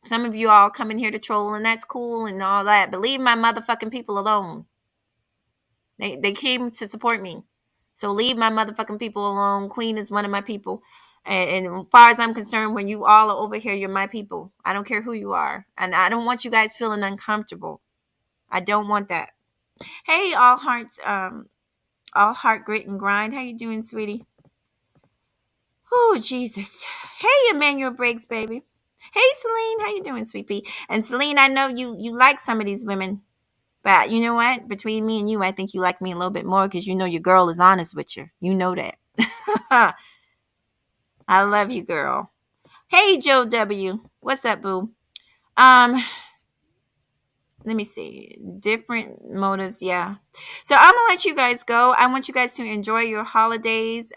Some of you all come in here to troll, and that's cool and all that. But leave my motherfucking people alone. They came to support me. So leave my motherfucking people alone. Queen is one of my people. And as far as I'm concerned, when you all are over here, you're my people. I don't care who you are. And I don't want you guys feeling uncomfortable. I don't want that. Hey, all heart grit and grind. How you doing, sweetie? Oh, Jesus. Hey, Emmanuel Briggs, baby. Hey, Celine. How you doing, sweet pea? And Celine, I know you like some of these women. But you know what? Between me and you, I think you like me a little bit more because you know your girl is honest with you. You know that. I love you, girl. Hey, Joe W. What's up, boo? Um, Let me see. Different motives, yeah. So I'm gonna let you guys go. I want you guys to enjoy your holidays.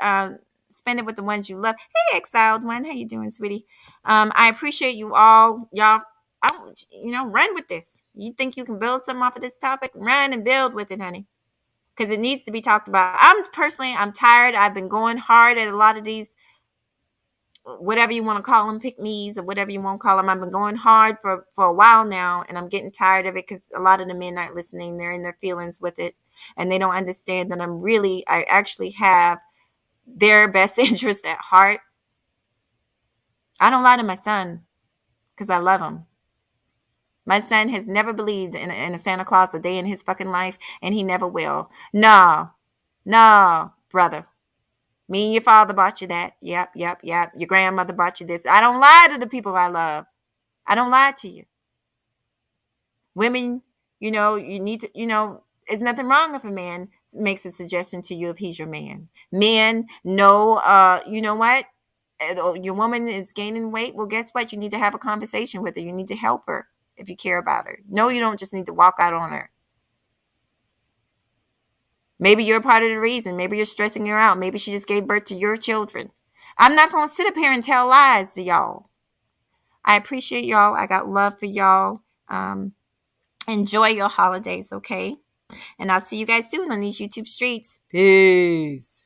Spend it with the ones you love. Hey, exiled one, how you doing, sweetie? I appreciate you all, y'all. Run with this. You think you can build something off of this topic? Run and build with it, honey, because it needs to be talked about. I'm tired. I've been going hard at a lot of these, whatever you want to call them, pick me's or whatever you want to call them. I've been going hard for a while now, and I'm getting tired of it because a lot of the men aren't listening. They're in their feelings with it, and they don't understand that I actually have their best interest at heart. I don't lie to my son because I love him. My son has never believed in a Santa Claus a day in his fucking life, and he never will. No, no, brother. Me and your father bought you that. Yep, yep, yep. Your grandmother bought you this. I don't lie to the people I love. I don't lie to you. Women, you need to, there's nothing wrong if a man makes a suggestion to you if he's your man. Men, no, you know what? Your woman is gaining weight. Well, guess what? You need to have a conversation with her. You need to help her if you care about her. No, you don't just need to walk out on her. Maybe you're part of the reason. Maybe you're stressing her out. Maybe she just gave birth to your children. I'm not going to sit up here and tell lies to y'all. I appreciate y'all. I got love for y'all. Enjoy your holidays, okay? And I'll see you guys soon on these YouTube streets. Peace.